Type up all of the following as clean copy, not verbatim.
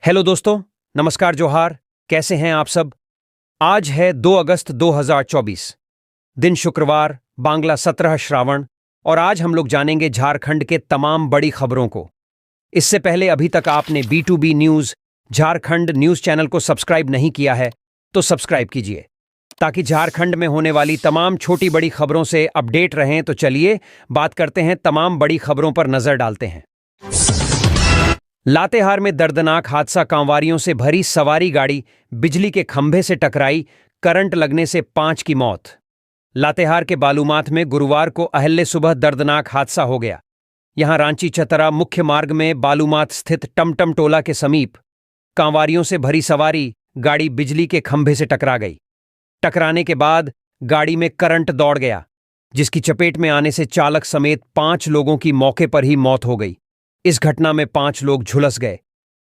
Hello दोस्तों, नमस्कार, जोहार। कैसे हैं आप सब? आज है 2 अगस्त 2024, दिन शुक्रवार, बांग्ला 17 श्रावण। और आज हम लोग जानेंगे झारखंड के तमाम बड़ी खबरों को। इससे पहले अभी तक आपने B2B news Jharkhand news channel को सब्सक्राइब नहीं किया है तो सब्सक्राइब कीजिए ताकि झारखंड में होने वाली तमाम छोटी बड़ी खबरों से अपडेट रहें। तो चलिए बात करते हैं, तमाम बड़ी खबरों पर नजर डालते हैं। लातेहार में दर्दनाक हादसा, कांवारियों से भरी सवारी गाड़ी बिजली के खंभे से टकराई, करंट लगने से 5 की मौत। लातेहार के बालूमाथ में गुरुवार को अहले सुबह दर्दनाक हादसा हो गया। यहां रांची चतरा मुख्य मार्ग में बालूमाथ स्थित टमटम टोला के समीप कांवारियों से भरी सवारी गाड़ी बिजली के खंभे से टकरा गई। टकराने के बाद गाड़ी में करंट दौड़ गया, जिसकी चपेट में आने से चालक समेत 5 लोगों की मौके पर ही मौत हो गई। इस घटना में 5 लोग झुलस गए,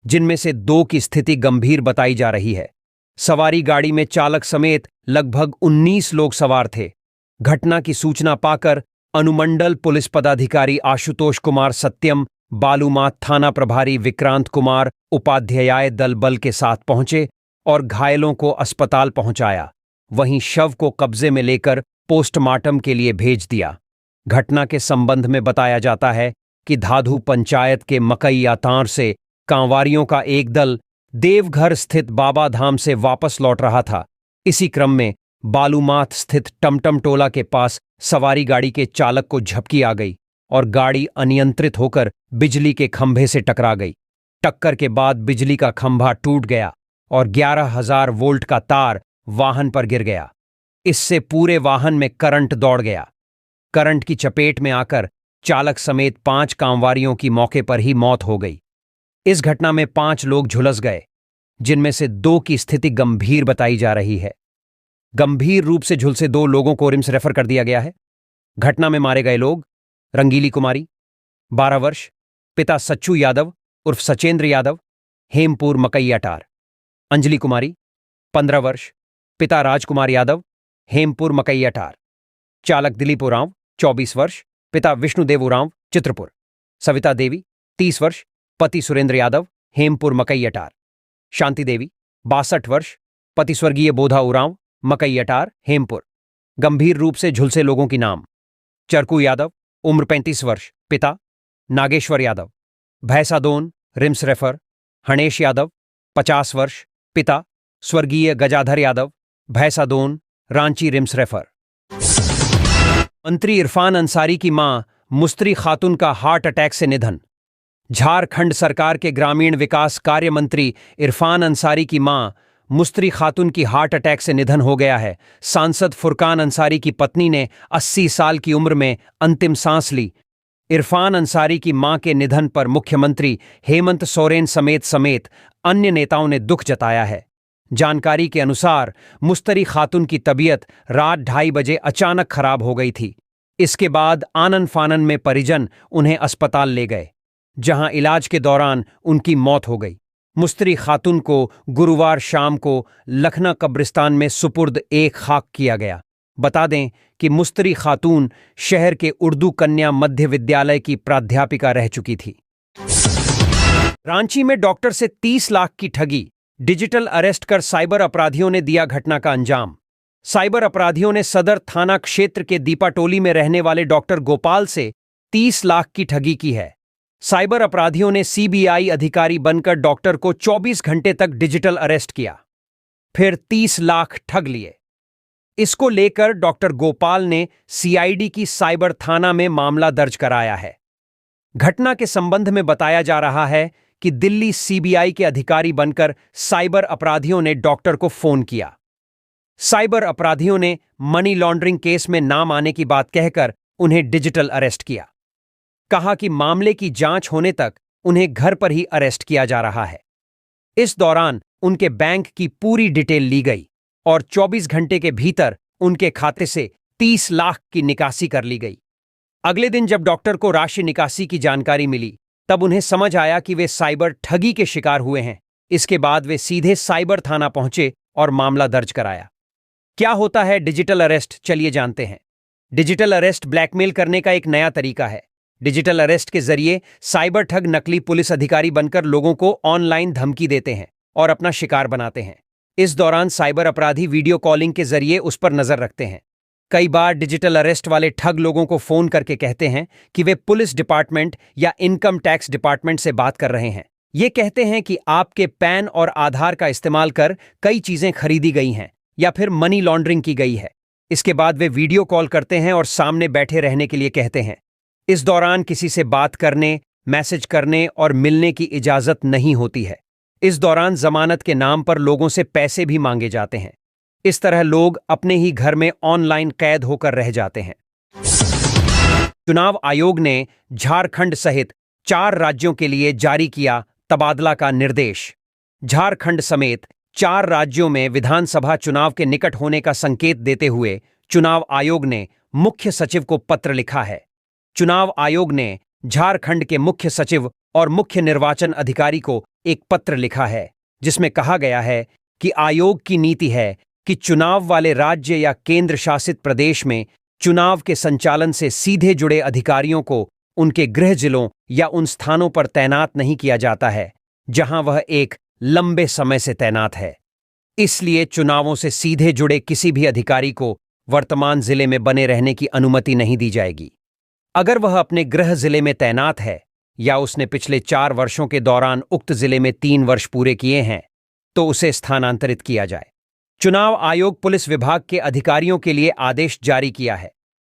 जिनमें से 2 की स्थिति गंभीर बताई जा रही है। सवारी गाड़ी में चालक समेत लगभग 19 लोग सवार थे। घटना की सूचना पाकर अनुमंडल पुलिस पदाधिकारी आशुतोष कुमार सत्यम, बालूमाथ थाना प्रभारी विक्रांत कुमार उपाध्याय दल बल के साथ पहुंचे और घायलों को अस्पताल पहुंचाया। वहीं शव को कब्जे में लेकर पोस्टमार्टम के लिए भेज दिया। घटना के संबंध में बताया जाता है कि धाधु पंचायत के मकैया तार से कांवारियों का एक दल देवघर स्थित बाबा धाम से वापस लौट रहा था। इसी क्रम में बालूमाथ स्थित टमटम टोला के पास सवारी गाड़ी के चालक को झपकी आ गई और गाड़ी अनियंत्रित होकर बिजली के खंभे से टकरा गई। टक्कर के बाद बिजली का खंभा टूट गया और 11,000 वोल्ट का तार वाहन पर गिर गया। इससे पूरे वाहन में करंट दौड़ गया। करंट की चपेट में आकर चालक समेत 5 कांवारियों की मौके पर ही मौत हो गई। इस घटना में 5 लोग झुलस गए, जिनमें से 2 की स्थिति गंभीर बताई जा रही है। गंभीर रूप से झुलसे 2 लोगों को रिम्स रेफर कर दिया गया है। घटना में मारे गए लोग रंगीली कुमारी 12 वर्ष, पिता सच्चू यादव उर्फ सचेंद्र यादव, हेमपुर मकैयाटार। अंजलि कुमारी 15 वर्ष, पिता राजकुमार यादव, हेमपुर मकैयाटार। चालक दिलीप उरांव 24 वर्ष, पिता विष्णुदेव उरांव, चित्रपुर। सविता देवी 30 वर्ष, पति सुरेंद्र यादव, हेमपुर मकैयाटार। शांति देवी 62 वर्ष, पति स्वर्गीय बोधा उरांव, मकैयाटार, हेमपुर। गंभीर रूप से झुलसे लोगों की नाम: चरकू यादव उम्र 35 वर्ष, पिता नागेश्वर यादव, भैंसादोन रिम्स रेफर। हणेश यादव 50 वर्ष, पिता स्वर्गीय गजाधर यादव, भैंसादोन, रांची रिम्स रेफर। मंत्री इरफान अंसारी की मां मुस्तरी खातून का हार्ट अटैक से निधन। झारखंड सरकार के ग्रामीण विकास कार्य मंत्री इरफान अंसारी की मां मुस्तरी खातून की हार्ट अटैक से निधन हो गया है। सांसद फुरकान अंसारी की पत्नी ने 80 साल की उम्र में अंतिम सांस ली। इरफान अंसारी की मां के निधन पर मुख्यमंत्री हेमंत सोरेन समेत अन्य नेताओं ने दुख जताया है। जानकारी के अनुसार मुस्तरी खातून की तबीयत रात 2:30 बजे अचानक खराब हो गई थी। इसके बाद आनन फानन में परिजन उन्हें अस्पताल ले गए, जहां इलाज के दौरान उनकी मौत हो गई। मुस्तरी खातून को गुरुवार शाम को लखना कब्रिस्तान में सुपुर्द एक खाक किया गया। बता दें कि मुस्तरी खातून शहर के उर्दू कन्या मध्य विद्यालय की प्राध्यापिका रह चुकी थी। रांची में डॉक्टर से 30 लाख की ठगी, डिजिटल अरेस्ट कर साइबर अपराधियों ने दिया घटना का अंजाम। साइबर अपराधियों ने सदर थाना क्षेत्र के दीपाटोली में रहने वाले डॉक्टर गोपाल से 30 लाख की ठगी की है। साइबर अपराधियों ने CBI अधिकारी बनकर डॉक्टर को 24 घंटे तक डिजिटल अरेस्ट किया, फिर 30 लाख ठग लिए। इसको लेकर डॉक्टर गोपाल ने CID की साइबर थाना में मामला दर्ज कराया है। घटना के संबंध में बताया जा रहा है कि दिल्ली CBI के अधिकारी बनकर साइबर अपराधियों ने डॉक्टर को फोन किया। साइबर अपराधियों ने मनी लॉन्ड्रिंग केस में नाम आने की बात कहकर उन्हें डिजिटल अरेस्ट किया। कहा कि मामले की जांच होने तक उन्हें घर पर ही अरेस्ट किया जा रहा है। इस दौरान उनके बैंक की पूरी डिटेल ली गई और 24 घंटे के भीतर उनके खाते से 30 लाख की निकासी कर ली गई। अगले दिन जब डॉक्टर को राशि निकासी की जानकारी मिली, तब उन्हें समझ आया कि वे साइबर ठगी के शिकार हुए हैं। इसके बाद वे सीधे साइबर थाना पहुंचे और मामला दर्ज कराया। क्या होता है डिजिटल अरेस्ट, चलिए जानते हैं। डिजिटल अरेस्ट ब्लैकमेल करने का एक नया तरीका है। डिजिटल अरेस्ट के जरिए साइबर ठग नकली पुलिस अधिकारी बनकर लोगों को ऑनलाइन धमकी देते हैं और अपना शिकार बनाते हैं। इस दौरान साइबर अपराधी वीडियो कॉलिंग के जरिए उस पर नजर रखते हैं। कई बार डिजिटल अरेस्ट वाले ठग लोगों को फोन करके कहते हैं कि वे पुलिस डिपार्टमेंट या इनकम टैक्स डिपार्टमेंट से बात कर रहे हैं। ये कहते हैं कि आपके पैन और आधार का इस्तेमाल कर कई चीजें खरीदी गई हैं या फिर मनी लॉन्ड्रिंग की गई है। इसके बाद वे वीडियो कॉल करते हैं और सामने बैठे रहने के लिए कहते हैं। इस दौरान किसी से बात करने, मैसेज करने और मिलने की इजाजत नहीं होती है। इस दौरान जमानत के नाम पर लोगों से पैसे भी मांगे जाते हैं। इस तरह लोग अपने ही घर में ऑनलाइन कैद होकर रह जाते हैं। चुनाव आयोग ने झारखंड सहित 4 राज्यों के लिए जारी किया तबादला का निर्देश। झारखंड समेत 4 राज्यों में विधानसभा चुनाव के निकट होने का संकेत देते हुए चुनाव आयोग ने मुख्य सचिव को पत्र लिखा है। चुनाव आयोग ने झारखंड के मुख्य सचिव और मुख्य निर्वाचन अधिकारी को एक पत्र लिखा है, जिसमें कहा गया है कि आयोग की नीति है कि चुनाव वाले राज्य या केंद्र शासित प्रदेश में चुनाव के संचालन से सीधे जुड़े अधिकारियों को उनके गृह जिलों या उन स्थानों पर तैनात नहीं किया जाता है जहां वह एक लंबे समय से तैनात है। इसलिए चुनावों से सीधे जुड़े किसी भी अधिकारी को वर्तमान जिले में बने रहने की अनुमति नहीं दी जाएगी। अगर वह अपने गृह जिले में तैनात है या उसने पिछले 4 वर्षों के दौरान उक्त जिले में 3 वर्ष पूरे किए हैं तो उसे स्थानांतरित किया जाए। चुनाव आयोग पुलिस विभाग के अधिकारियों के लिए आदेश जारी किया है।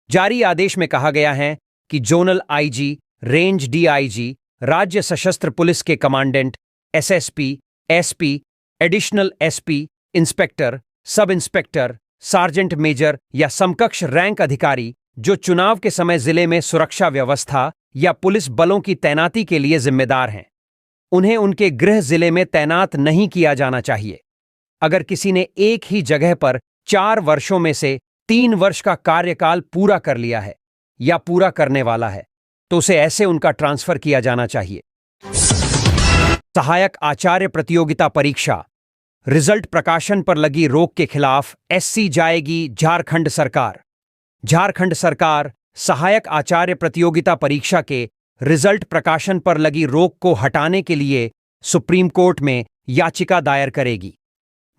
जारी आदेश में कहा गया है कि जोनल आईजी, रेंज डीआईजी, राज्य सशस्त्र पुलिस के commandant, SSP, SP, additional SP, inspector, sub inspector, sergeant major या समकक्ष रैंक अधिकारी जो चुनाव के समय जिले में सुरक्षा व्यवस्था या पुलिस बलों की तैनाती के लिए जिम्मेदार हैं, उन्हें उनके गृह जिले में तैनात नहीं किया जाना चाहिए। अगर किसी ने एक ही जगह पर 4 वर्षों में से 3 वर्ष का कार्यकाल पूरा कर लिया है या पूरा करने वाला है तो उसे ऐसे उनका ट्रांसफर किया जाना चाहिए। सहायक आचार्य प्रतियोगिता परीक्षा रिजल्ट प्रकाशन पर लगी रोक के खिलाफ एससी जाएगी झारखंड सरकार। झारखंड सरकार सहायक आचार्य प्रतियोगिता परीक्षा के रिजल्ट प्रकाशन पर लगी रोक को हटाने के लिए सुप्रीम कोर्ट में याचिका दायर करेगी।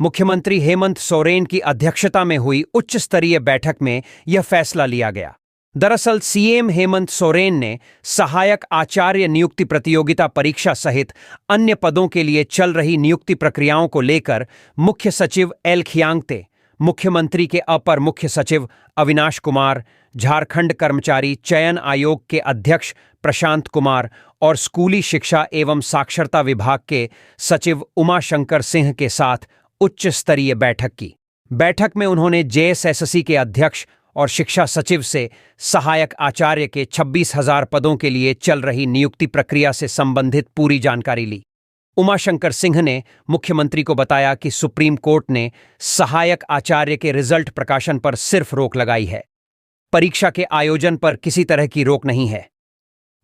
मुख्यमंत्री हेमंत सोरेन की अध्यक्षता में हुई उच्च स्तरीय बैठक में यह फैसला लिया गया। दरअसल सीएम हेमंत सोरेन ने सहायक आचार्य नियुक्ति प्रतियोगिता परीक्षा सहित अन्य पदों के लिए चल रही नियुक्ति प्रक्रियाओं को लेकर मुख्य सचिव एल खियांगते, मुख्यमंत्री के अपर मुख्य सचिव अविनाश कुमार, झारखंड कर्मचारी चयन आयोग के अध्यक्ष प्रशांत कुमार और स्कूली शिक्षा एवं साक्षरता विभाग के सचिव उमाशंकर सिंह के साथ उच्च स्तरीय बैठक की। बैठक में उन्होंने जेएसएससी के अध्यक्ष और शिक्षा सचिव से सहायक आचार्य के 26,000 पदों के लिए चल रही नियुक्ति प्रक्रिया से संबंधित पूरी जानकारी ली। उमाशंकर सिंह ने मुख्यमंत्री को बताया कि सुप्रीम कोर्ट ने सहायक आचार्य के रिजल्ट प्रकाशन पर सिर्फ रोक लगाई है, परीक्षा के आयोजन पर किसी तरह की रोक नहीं है।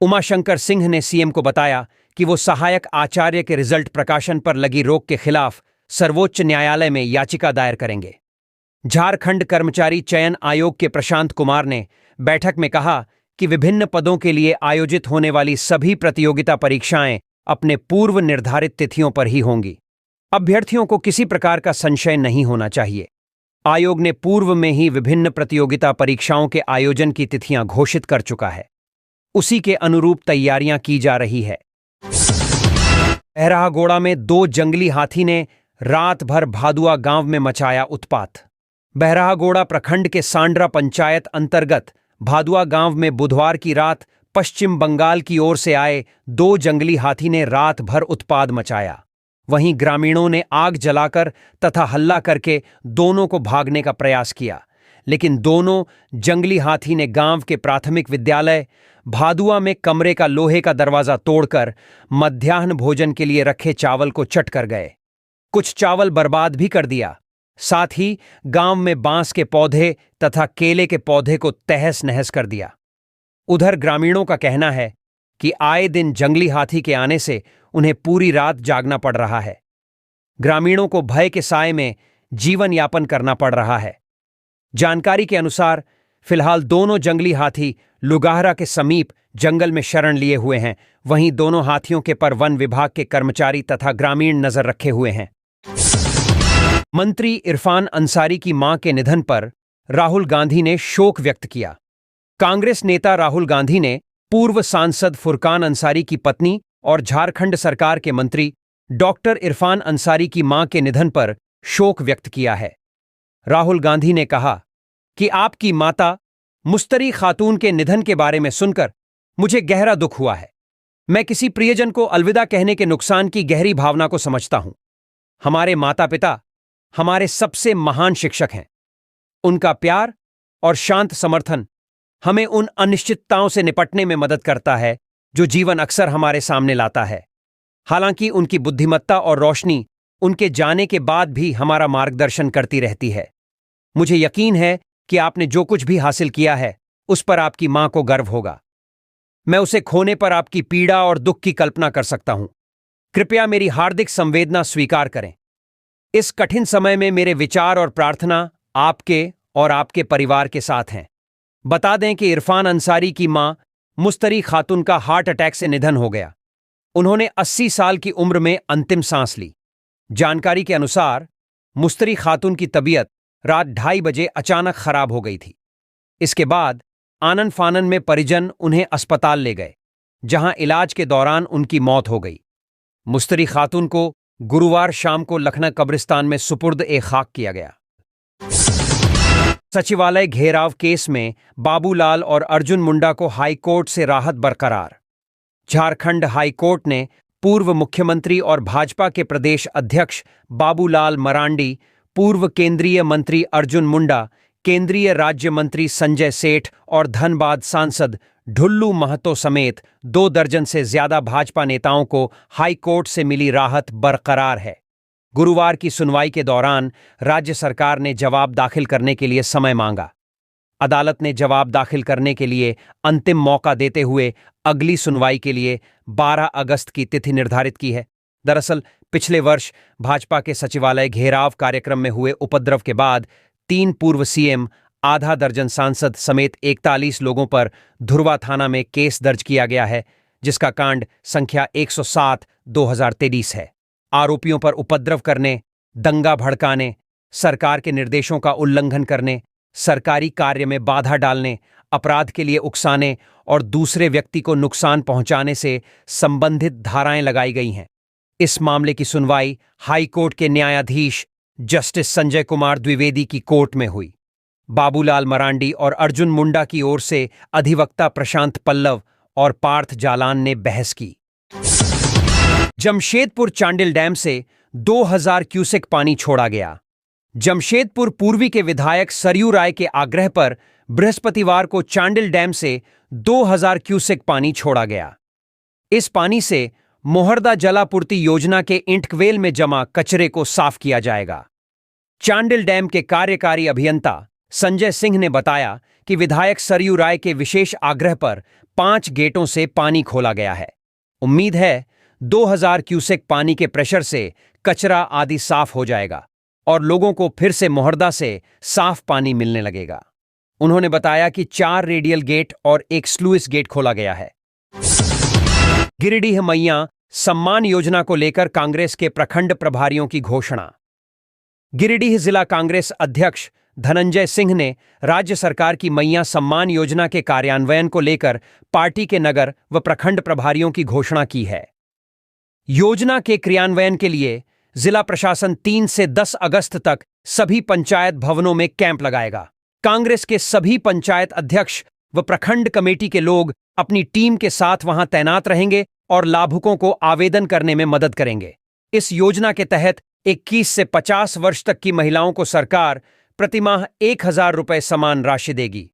उमाशंकर सिंह ने सीएम को बताया कि वो सहायक आचार्य के रिजल्ट प्रकाशन पर लगी रोक के खिलाफ सर्वोच्च न्यायालय में याचिका दायर करेंगे। झारखंड कर्मचारी चयन आयोग के प्रशांत कुमार ने बैठक में कहा कि विभिन्न पदों के लिए आयोजित होने वाली सभी प्रतियोगिता परीक्षाएं अपने पूर्व निर्धारित तिथियों पर ही होंगी। अभ्यर्थियों को किसी प्रकार का संशय नहीं होना चाहिए। आयोग ने पूर्व में ही विभिन्न प्रतियोगिता परीक्षाओं के आयोजन की तिथियां घोषित कर चुका है। उसी के अनुरूप तैयारियां की जा रही है। बहरागोड़ा में 2 जंगली हाथी ने रात भर भादुआ गांव में मचाया उत्पात। बहरागोड़ा प्रखंड के सांड्रा पंचायत अंतर्गत भादुआ गांव में बुधवार की रात पश्चिम बंगाल की ओर से आए 2 जंगली हाथी ने रात भर उत्पात मचाया। वहीं ग्रामीणों ने आग जलाकर तथा हल्ला करके दोनों को भागने का प्रयास किया, लेकिन दोनों जंगली हाथी ने गांव के प्राथमिक विद्यालय भादुआ में कमरे का लोहे का दरवाजा तोड़कर मध्याह्न भोजन के लिए रखे चावल को चट कर गए। कुछ चावल बर्बाद भी कर दिया। साथ ही गांव में बांस के पौधे तथा केले के पौधे को तहस नहस कर दिया। उधर ग्रामीणों का कहना है कि आए दिन जंगली हाथी के आने से उन्हें पूरी रात जागना पड़ रहा है। ग्रामीणों को भय के साए में जीवन यापन करना पड़ रहा है। जानकारी के अनुसार फिलहाल दोनों जंगली हाथी लुगाहरा के समीप जंगल में शरण लिए हुए हैं, वहीं दोनों हाथियों के पर वन विभाग के कर्मचारी तथा ग्रामीण नजर रखे हुए हैं। मंत्री इरफान अंसारी की मां के निधन पर राहुल गांधी ने शोक व्यक्त किया। कांग्रेस नेता राहुल गांधी ने पूर्व सांसद फुरकान अंसारी की पत्नी और झारखंड सरकार के मंत्री डॉक्टर इरफान अंसारी की मां के निधन पर शोक व्यक्त किया है। राहुल गांधी ने कहा कि आपकी माता मुस्तरी खातून के निधन के बारे में सुनकर मुझे गहरा दुख हुआ है। मैं किसी प्रियजन को अलविदा कहने के नुकसान की गहरी भावना को समझता हूं। हमारे माता पिता हमारे सबसे महान शिक्षक हैं। उनका प्यार और शांत समर्थन हमें उन अनिश्चितताओं से निपटने में मदद करता है जो जीवन अक्सर हमारे सामने लाता है। हालांकि उनकी बुद्धिमत्ता और रोशनी उनके जाने के बाद भी हमारा मार्गदर्शन करती रहती है। मुझे यकीन है कि आपने जो कुछ भी हासिल किया है उस पर आपकी मां को गर्व होगा। मैं उसे खोने पर आपकी पीड़ा और दुख की कल्पना कर सकता हूं। कृपया मेरी हार्दिक संवेदना स्वीकार करें। इस कठिन समय में मेरे विचार और प्रार्थना आपके और आपके परिवार के साथ हैं। बता दें कि इरफान अंसारी की मां मुस्तरी खातून का हार्ट अटैक से निधन हो गया। उन्होंने 80 साल की उम्र में अंतिम सांस ली। जानकारी के अनुसार मुस्तरी खातून की तबीयत रात 2:30 बजे अचानक खराब हो गई थी। इसके बाद आनन फानन में परिजन उन्हें अस्पताल ले गए, जहां इलाज के दौरान उनकी मौत हो गई। मुस्तरी खातून को गुरुवार शाम को लखनऊ कब्रिस्तान में सुपुर्द ए खाक किया गया। सचिवालय घेराव केस में बाबूलाल और अर्जुन मुंडा को हाईकोर्ट से राहत बरकरार। झारखंड हाईकोर्ट ने पूर्व मुख्यमंत्री और भाजपा के प्रदेश अध्यक्ष बाबूलाल मरांडी, पूर्व केंद्रीय मंत्री अर्जुन मुंडा, केंद्रीय राज्य मंत्री संजय सेठ और धनबाद सांसद ढुल्लू महतो समेत 2 दर्जन से ज्यादा भाजपा नेताओं को हाईकोर्ट से मिली राहत बरकरार है। गुरुवार की सुनवाई के दौरान राज्य सरकार ने जवाब दाखिल करने के लिए समय मांगा। अदालत ने जवाब दाखिल करने के लिए अंतिम मौका देते हुए अगली सुनवाई के लिए 12 अगस्त की तिथि निर्धारित की है। दरअसल पिछले वर्ष भाजपा के सचिवालय घेराव कार्यक्रम में हुए उपद्रव के बाद 3 पूर्व सीएम, आधा दर्जन सांसद समेत 41 लोगों पर धुर्वा थाना में केस दर्ज किया गया है, जिसका कांड संख्या 107/2023 है। आरोपियों पर उपद्रव करने, दंगा भड़काने, सरकार के निर्देशों का उल्लंघन करने, सरकारी कार्य में बाधा डालने, अपराध के लिए उकसाने और दूसरे व्यक्ति को नुकसान पहुंचाने से संबंधित धाराएं लगाई गई हैं। इस मामले की सुनवाई हाईकोर्ट के न्यायाधीश जस्टिस संजय कुमार द्विवेदी की कोर्ट में हुई। बाबूलाल मरांडी और अर्जुन मुंडा की ओर से अधिवक्ता प्रशांत पल्लव और पार्थ जालान ने बहस की। जमशेदपुर चांडिल डैम से 2000 क्यूसेक पानी छोड़ा गया। जमशेदपुर पूर्वी के विधायक सरयू राय के आग्रह पर बृहस्पतिवार को चांडिल डैम से 2000 क्यूसेक पानी छोड़ा गया। इस पानी से मोहर्दा जलापूर्ति योजना के इंटकवेल में जमा कचरे को साफ किया जाएगा। चांडिल डैम के कार्यकारी अभियंता संजय सिंह ने बताया कि विधायक सरयू राय के विशेष आग्रह पर 5 गेटों से पानी खोला गया है। उम्मीद है 2000 क्यूसेक पानी के प्रेशर से कचरा आदि साफ हो जाएगा और लोगों को फिर से मोहर्दा से साफ पानी मिलने लगेगा। उन्होंने बताया कि 4 रेडियल गेट और 1 स्लूइस गेट खोला गया है। गिरिडीह मैया सम्मान योजना को लेकर कांग्रेस के प्रखंड प्रभारियों की घोषणा। गिरिडीह जिला कांग्रेस अध्यक्ष धनंजय सिंह ने राज्य सरकार की मैया सम्मान योजना के कार्यान्वयन को लेकर पार्टी के नगर व प्रखंड प्रभारियों की घोषणा की है। योजना के क्रियान्वयन के लिए जिला प्रशासन 3 से 10 अगस्त तक सभी पंचायत भवनों में कैंप लगाएगा। कांग्रेस के सभी पंचायत अध्यक्ष व प्रखंड कमेटी के लोग अपनी टीम के साथ वहां तैनात रहेंगे और लाभुकों को आवेदन करने में मदद करेंगे। इस योजना के तहत 21 से 50 वर्ष तक की महिलाओं को सरकार प्रतिमाह 1000 रुपये समान राशि देगी।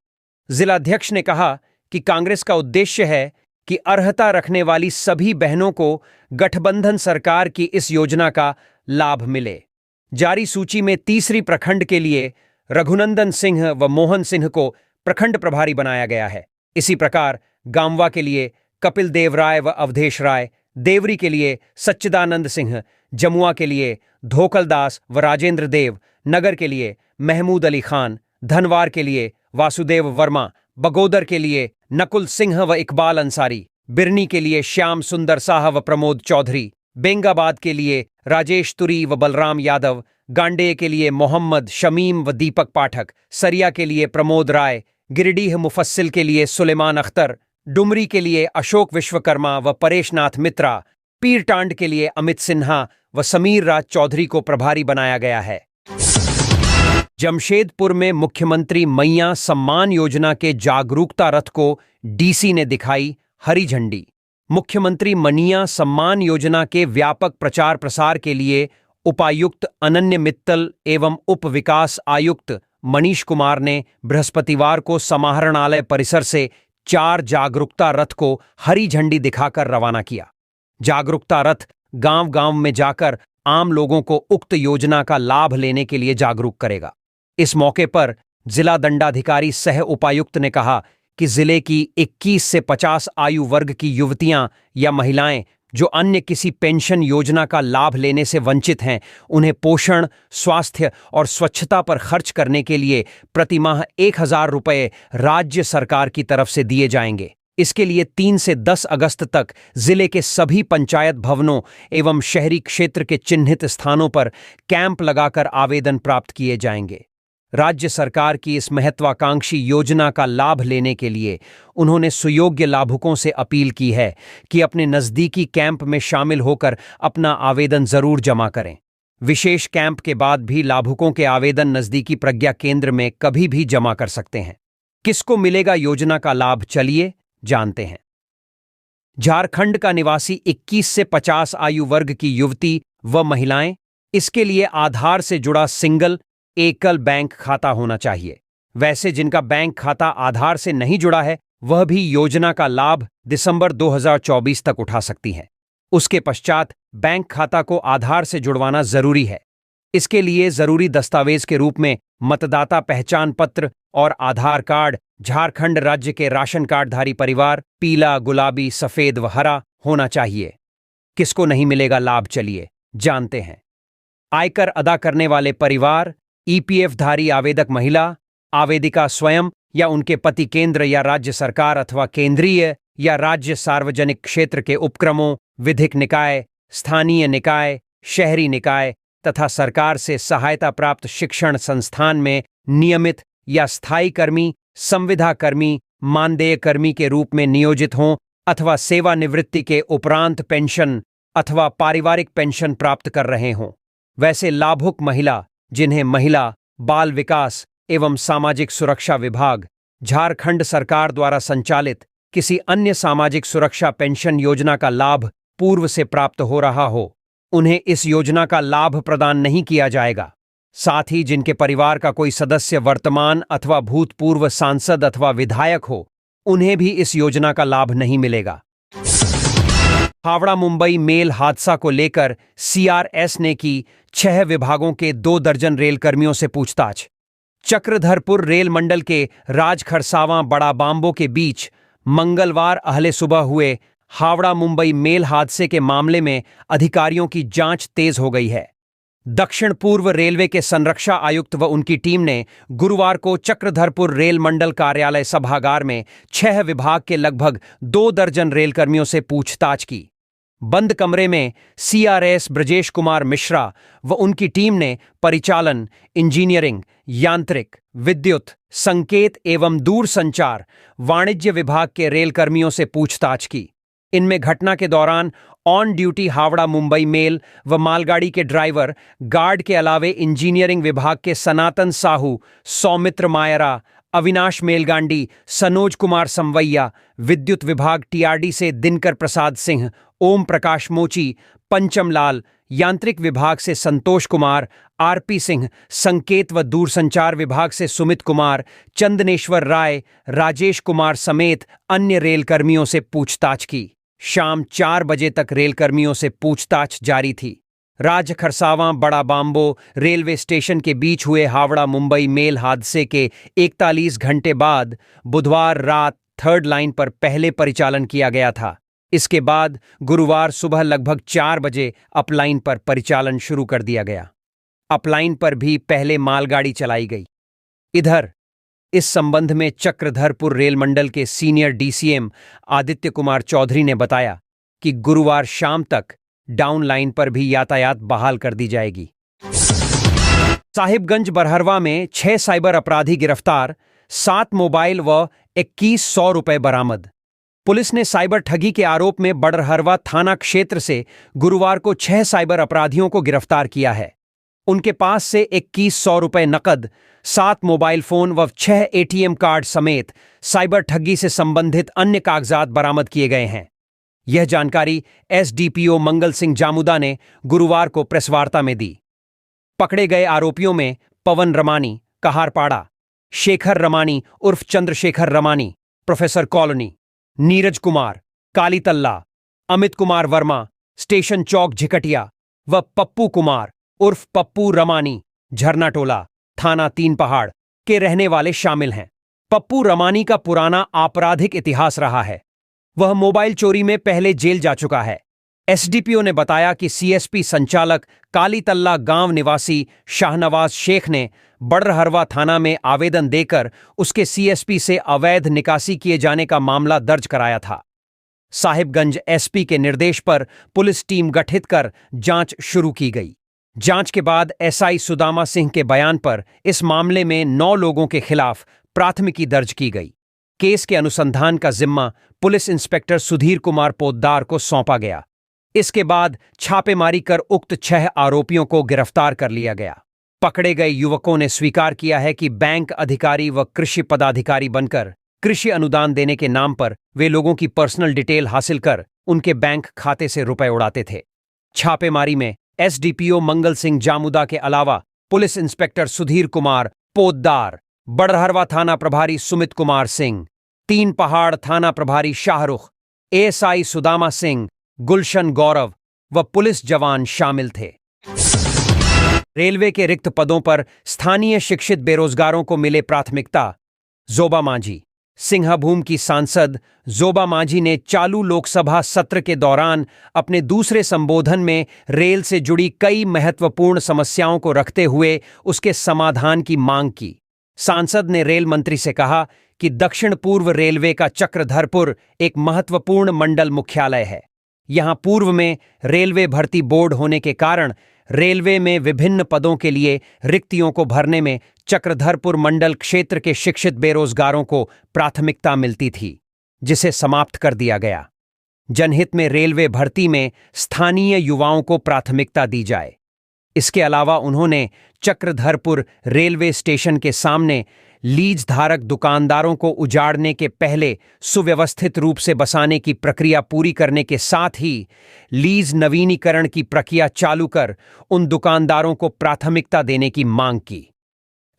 जिलाध्यक्ष ने कहा कि कांग्रेस का उद्देश्य है कि अर्हता रखने वाली सभी बहनों को गठबंधन सरकार की इस योजना का लाभ मिले। जारी सूची में तीसरी प्रखंड के लिए रघुनंदन सिंह व मोहन सिंह को प्रखंड प्रभारी बनाया गया है। इसी प्रकार गांववा के लिए कपिल देव राय व अवधेश राय, देवरी के लिए सच्चिदानंद सिंह, जमुआ के लिए धोकल दास व राजेंद्र देव, नगर के लिए महमूद अली खान, धनवार के लिए वासुदेव वर्मा, बगोदर के लिए नकुल सिंह व इकबाल अंसारी, बिरनी के लिए श्याम सुंदर शाह व प्रमोद चौधरी, बेंगाबाद के लिए राजेश तुरी व बलराम यादव, गांडेय के लिए मोहम्मद शमीम व दीपक पाठक, सरिया के लिए प्रमोद राय, गिरिडीह मुफस्सिल के लिए सुलेमान अख्तर, डुमरी के लिए अशोक विश्वकर्मा व परेशनाथ मित्रा, पीरटांड के लिए अमित सिन्हा व समीर राज चौधरी को प्रभारी बनाया गया है। जमशेदपुर में मुख्यमंत्री मैया सम्मान योजना के जागरूकता रथ को डीसी ने दिखाई हरी झंडी। मुख्यमंत्री मनिया सम्मान योजना के व्यापक प्रचार प्रसार के लिए उपायुक्त अनन्य मित्तल एवं उप विकास आयुक्त मनीष कुमार ने बृहस्पतिवार को समाहरणालय परिसर से 4 जागरूकता रथ को हरी झंडी दिखाकर रवाना किया। जागरूकता रथ गांव-गांव में जाकर आम लोगों को उक्त योजना का लाभ लेने के लिए जागरूक करेगा। इस मौके पर जिला दंडाधिकारी सह उपायुक्त ने कहा कि जिले की 21 से 50 आयु वर्ग की युवतियां या महिलाएं जो अन्य किसी पेंशन योजना का लाभ लेने से वंचित हैं, उन्हें पोषण, स्वास्थ्य और स्वच्छता पर खर्च करने के लिए प्रतिमाह 1000 रुपये राज्य सरकार की तरफ से दिए जाएंगे। इसके लिए 3 से 10 अगस्त तक जिले के सभी पंचायत भवनों एवं शहरी क्षेत्र के चिन्हित स्थानों पर कैंप लगाकर आवेदन प्राप्त किए जाएंगे। राज्य सरकार की इस महत्वाकांक्षी योजना का लाभ लेने के लिए उन्होंने सुयोग्य लाभुकों से अपील की है कि अपने नजदीकी कैंप में शामिल होकर अपना आवेदन जरूर जमा करें। विशेष कैंप के बाद भी लाभुकों के आवेदन नजदीकी प्रज्ञा केंद्र में कभी भी जमा कर सकते हैं। किसको मिलेगा योजना का लाभ, चलिए जानते हैं। झारखंड का निवासी 21 से 50 आयु वर्ग की युवती व महिलाएं, इसके लिए आधार से जुड़ा सिंगल एकल बैंक खाता होना चाहिए। वैसे जिनका बैंक खाता आधार से नहीं जुड़ा है, वह भी योजना का लाभ दिसंबर 2024 तक उठा सकती हैं। उसके पश्चात बैंक खाता को आधार से जुड़वाना जरूरी है। इसके लिए जरूरी दस्तावेज के रूप में मतदाता पहचान पत्र और आधार कार्ड, झारखंड राज्य के राशन कार्डधारी परिवार, पीला, गुलाबी, सफेद व हरा होना चाहिए। किसको नहीं मिलेगा लाभ, चलिए जानते हैं। आयकर अदा करने वाले परिवार, ईपीएफ धारी आवेदक महिला, आवेदिका स्वयं या उनके पति केंद्र या राज्य सरकार अथवा केंद्रीय या राज्य सार्वजनिक क्षेत्र के उपक्रमों, विधिक निकाय, स्थानीय निकाय, शहरी निकाय तथा सरकार से सहायता प्राप्त शिक्षण संस्थान में नियमित या स्थायी कर्मी, संविदा कर्मी, मानदेय कर्मी के रूप में नियोजित हों अथवा सेवानिवृत्ति के उपरांत पेंशन अथवा पारिवारिक पेंशन प्राप्त कर रहे हों। वैसे लाभुक महिला जिन्हें महिला, बाल विकास एवं सामाजिक सुरक्षा विभाग, झारखंड सरकार द्वारा संचालित किसी अन्य सामाजिक सुरक्षा पेंशन योजना का लाभ पूर्व से प्राप्त हो रहा हो, उन्हें इस योजना का लाभ प्रदान नहीं किया जाएगा। साथ ही जिनके परिवार का कोई सदस्य वर्तमान अथवा भूतपूर्व सांसद अथवा विधायक हो, उन्हें भी इस योजना का लाभ नहीं मिलेगा। हावड़ा मुंबई मेल हादसा को लेकर सीआरएस ने की 6 विभागों के 2 दर्जन रेलकर्मियों से पूछताछ। चक्रधरपुर रेल मंडल के राजखरसावां बड़ा बांबो के बीच मंगलवार अहले सुबह हुए हावड़ा मुंबई मेल हादसे के मामले में अधिकारियों की जांच तेज हो गई है। दक्षिण पूर्व रेलवे के संरक्षा आयुक्त व उनकी टीम ने गुरुवार को चक्रधरपुर रेल मंडल कार्यालय सभागार में 6 विभाग के लगभग 2 दर्जन रेलकर्मियों से पूछताछ की। बंद कमरे में सीआरएस ब्रजेश कुमार मिश्रा व उनकी टीम ने परिचालन, इंजीनियरिंग, यांत्रिक, विद्युत, संकेत एवं दूरसंचार, वाणिज्य विभाग के रेलकर्मियों से पूछताछ की। इनमें घटना के दौरान on duty Howrah Mumbai mail व मालगाड़ी के ड्राइवर, गार्ड के अलावे इंजीनियरिंग विभाग के सनातन साहू, सौमित्र मायरा, अविनाश मेलगांडी, सनोज कुमार संवैया, विद्युत विभाग टीआरडी से दिनकर प्रसाद सिंह, ओम प्रकाश मोची, पंचम लाल, यांत्रिक विभाग से संतोष कुमार, आरपी सिंह, संकेत व दूरसंचार विभाग से सुमित कुमार, चंदनेश्वर राय, राजेश कुमार समेत अन्य रेलकर्मियों से पूछताछ की। शाम 4 बजे तक रेलकर्मियों से पूछताछ जारी थी। राजखरसावां बड़ा बांबो रेलवे स्टेशन के बीच हुए हावड़ा मुंबई मेल हादसे के 41 घंटे बाद बुधवार रात 3rd लाइन पर पहले परिचालन किया गया था। इसके बाद गुरुवार सुबह लगभग 4 बजे अपलाइन पर परिचालन शुरू कर दिया गया। अपलाइन पर भी पहले मालगाड़ी चलाई गई। इधर इस संबंध में चक्रधरपुर रेल मंडल के सीनियर डीसीएम आदित्य कुमार चौधरी ने बताया कि गुरुवार शाम तक डाउन लाइन पर भी यातायात बहाल कर दी जाएगी। साहिबगंज बरहरवा में 6 साइबर अपराधी गिरफ्तार, 7 मोबाइल व 2100 रुपए बरामद। पुलिस ने साइबर ठगी के आरोप में बड़हरवा थाना क्षेत्र से गुरुवार को 6 साइबर अपराधियों को गिरफ्तार किया है। उनके पास से 2100 रुपए नकद, 7 मोबाइल फोन व 6 एटीएम कार्ड समेत साइबर ठगी से संबंधित अन्य कागजात बरामद किए गए हैं। यह जानकारी एसडीपीओ मंगल सिंह जामुदा ने गुरुवार को प्रेसवार्ता में दी। पकड़े गए आरोपियों में पवन रमानी, कहारपाड़ा, शेखर रमानी उर्फ Chandrashekhar Ramani, professor colony, Neeraj Kumar, Kalitalla, Amit Kumar Verma, station chowk Jhiktia व पप्पू कुमार उर्फ पप्पू रमानी, झरना टोला, थाना 3 पहाड़ के रहने वाले शामिल हैं। पप्पू रमानी का पुराना आपराधिक इतिहास रहा है। वह मोबाइल चोरी में पहले जेल जा चुका है। एसडीपीओ ने बताया कि सीएसपी संचालक कालीतल्ला गांव निवासी शाहनवाज शेख ने बड़हरवा थाना में आवेदन देकर उसके सीएसपी से अवैध निकासी किए जाने का मामला दर्ज कराया था। साहिबगंज एसपी के निर्देश पर पुलिस टीम गठित कर जांच शुरू की गई। जांच के बाद एसआई सुदामा सिंह के बयान पर इस मामले में 9 लोगों के खिलाफ प्राथमिकी दर्ज की गई। केस के अनुसंधान का जिम्मा पुलिस इंस्पेक्टर सुधीर कुमार पोद्दार को सौंपा गया। इसके बाद छापेमारी कर उक्त 6 आरोपियों को गिरफ्तार कर लिया गया। पकड़े गए युवकों ने स्वीकार किया है कि बैंक अधिकारी व कृषि पदाधिकारी बनकर कृषि अनुदान देने के नाम पर वे लोगों की पर्सनल डिटेल हासिल कर उनके बैंक खाते से रुपए उड़ाते थे। छापेमारी में एसडीपीओ मंगल सिंह जामुदा के अलावा पुलिस इंस्पेक्टर सुधीर कुमार पोद्दार, बड़हरवा थाना प्रभारी सुमित कुमार सिंह, 3 पहाड़ थाना प्रभारी शाहरुख, एएसआई सुदामा सिंह, गुलशन गौरव व पुलिस जवान शामिल थे। रेलवे के रिक्त पदों पर स्थानीय शिक्षित बेरोजगारों को मिले प्राथमिकता। जोबा मांझी। सिंहभूम की सांसद जोबा मांझी ने चालू लोकसभा सत्र के दौरान अपने दूसरे संबोधन में रेल से जुड़ी कई महत्वपूर्ण समस्याओं को रखते हुए उसके समाधान की मांग की। सांसद ने रेल मंत्री से कहा कि दक्षिण पूर्व रेलवे का चक्रधरपुर एक महत्वपूर्ण मंडल मुख्यालय है। यहां पूर्व में रेलवे भर्ती बोर्ड होने के कारण रेलवे में विभिन्न पदों के लिए रिक्तियों को भरने में चक्रधरपुर मंडल क्षेत्र के शिक्षित बेरोजगारों को प्राथमिकता मिलती थी, जिसे समाप्त कर दिया गया। जनहित में रेलवे भर्ती में स्थानीय युवाओं को प्राथमिकता दी जाए। इसके अलावा उन्होंने चक्रधरपुर रेलवे स्टेशन के सामने लीज धारक दुकानदारों को उजाड़ने के पहले सुव्यवस्थित रूप से बसाने की प्रक्रिया पूरी करने के साथ ही लीज नवीनीकरण की प्रक्रिया चालू कर उन दुकानदारों को प्राथमिकता देने की मांग की।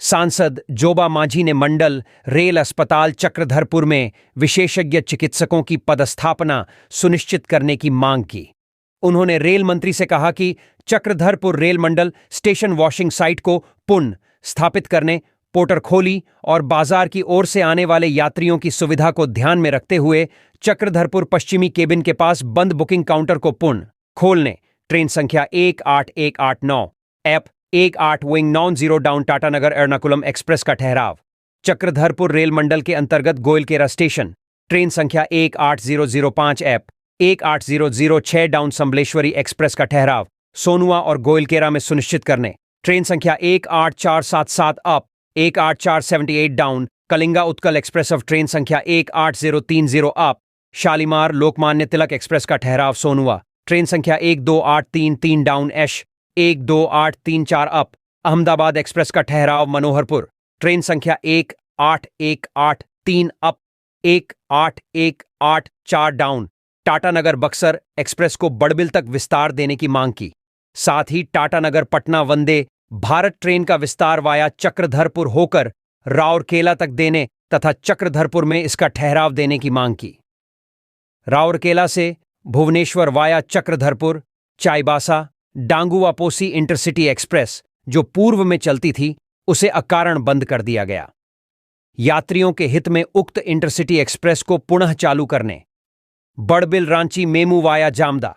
सांसद जोबा मांझी ने मंडल रेल अस्पताल चक्रधरपुर में विशेषज्ञ चिकित्सकों की पदस्थापना सुनिश्चित करने की मांग की। उन्होंने रेल मंत्री से कहा कि चक्रधरपुर रेल मंडल स्टेशन वॉशिंग साइट को पुनः स्थापित करने, पोटरखोली और बाजार की ओर से आने वाले यात्रियों की सुविधा को ध्यान में रखते हुए चक्रधरपुर पश्चिमी केबिन के पास बंद बुकिंग काउंटर को पुनः खोलने, ट्रेन संख्या 18189 app 18 wing 90 down Tatanagar Ernakulam express का ठहराव, चक्रधरपुर रेल मंडल के अंतर्गत गोयलकेरा स्टेशन, ट्रेन संख्या 18005 ऐप 18006 डाउन संबलेश्वरी एक्सप्रेस का ठहराव सोनुआ और गोयलकेरा में सुनिश्चित करने, ट्रेन संख्या 18477 up 18478 down Kalinga Utkal express of train संख्या 18030 अप शालीमार लोकमान्य तिलक एक्सप्रेस का ठहराव सोनुआ, ट्रेन संख्या 12833 डाउन एश 12834 अप अहमदाबाद एक्सप्रेस का ठहराव मनोहरपुर, ट्रेन संख्या 18183 up 18184 down Tatanagar Buxar express को बड़बिल तक विस्तार देने की मांग की। साथ ही टाटानगर पटना वंदे भारत ट्रेन का विस्तार वाया चक्रधरपुर होकर राउरकेला तक देने तथा चक्रधरपुर में इसका ठहराव देने की मांग की। राउरकेला से Bhubaneswar via Chakradharpur, Chaibasa, Danguaposi intercity express जो पूर्व में चलती थी उसे अकारण बंद कर दिया गया। यात्रियों के हित में उक्त इंटरसिटी एक्सप्रेस को पुनः चालू करने, बड़बिल रांची मेमू वाया जामदा,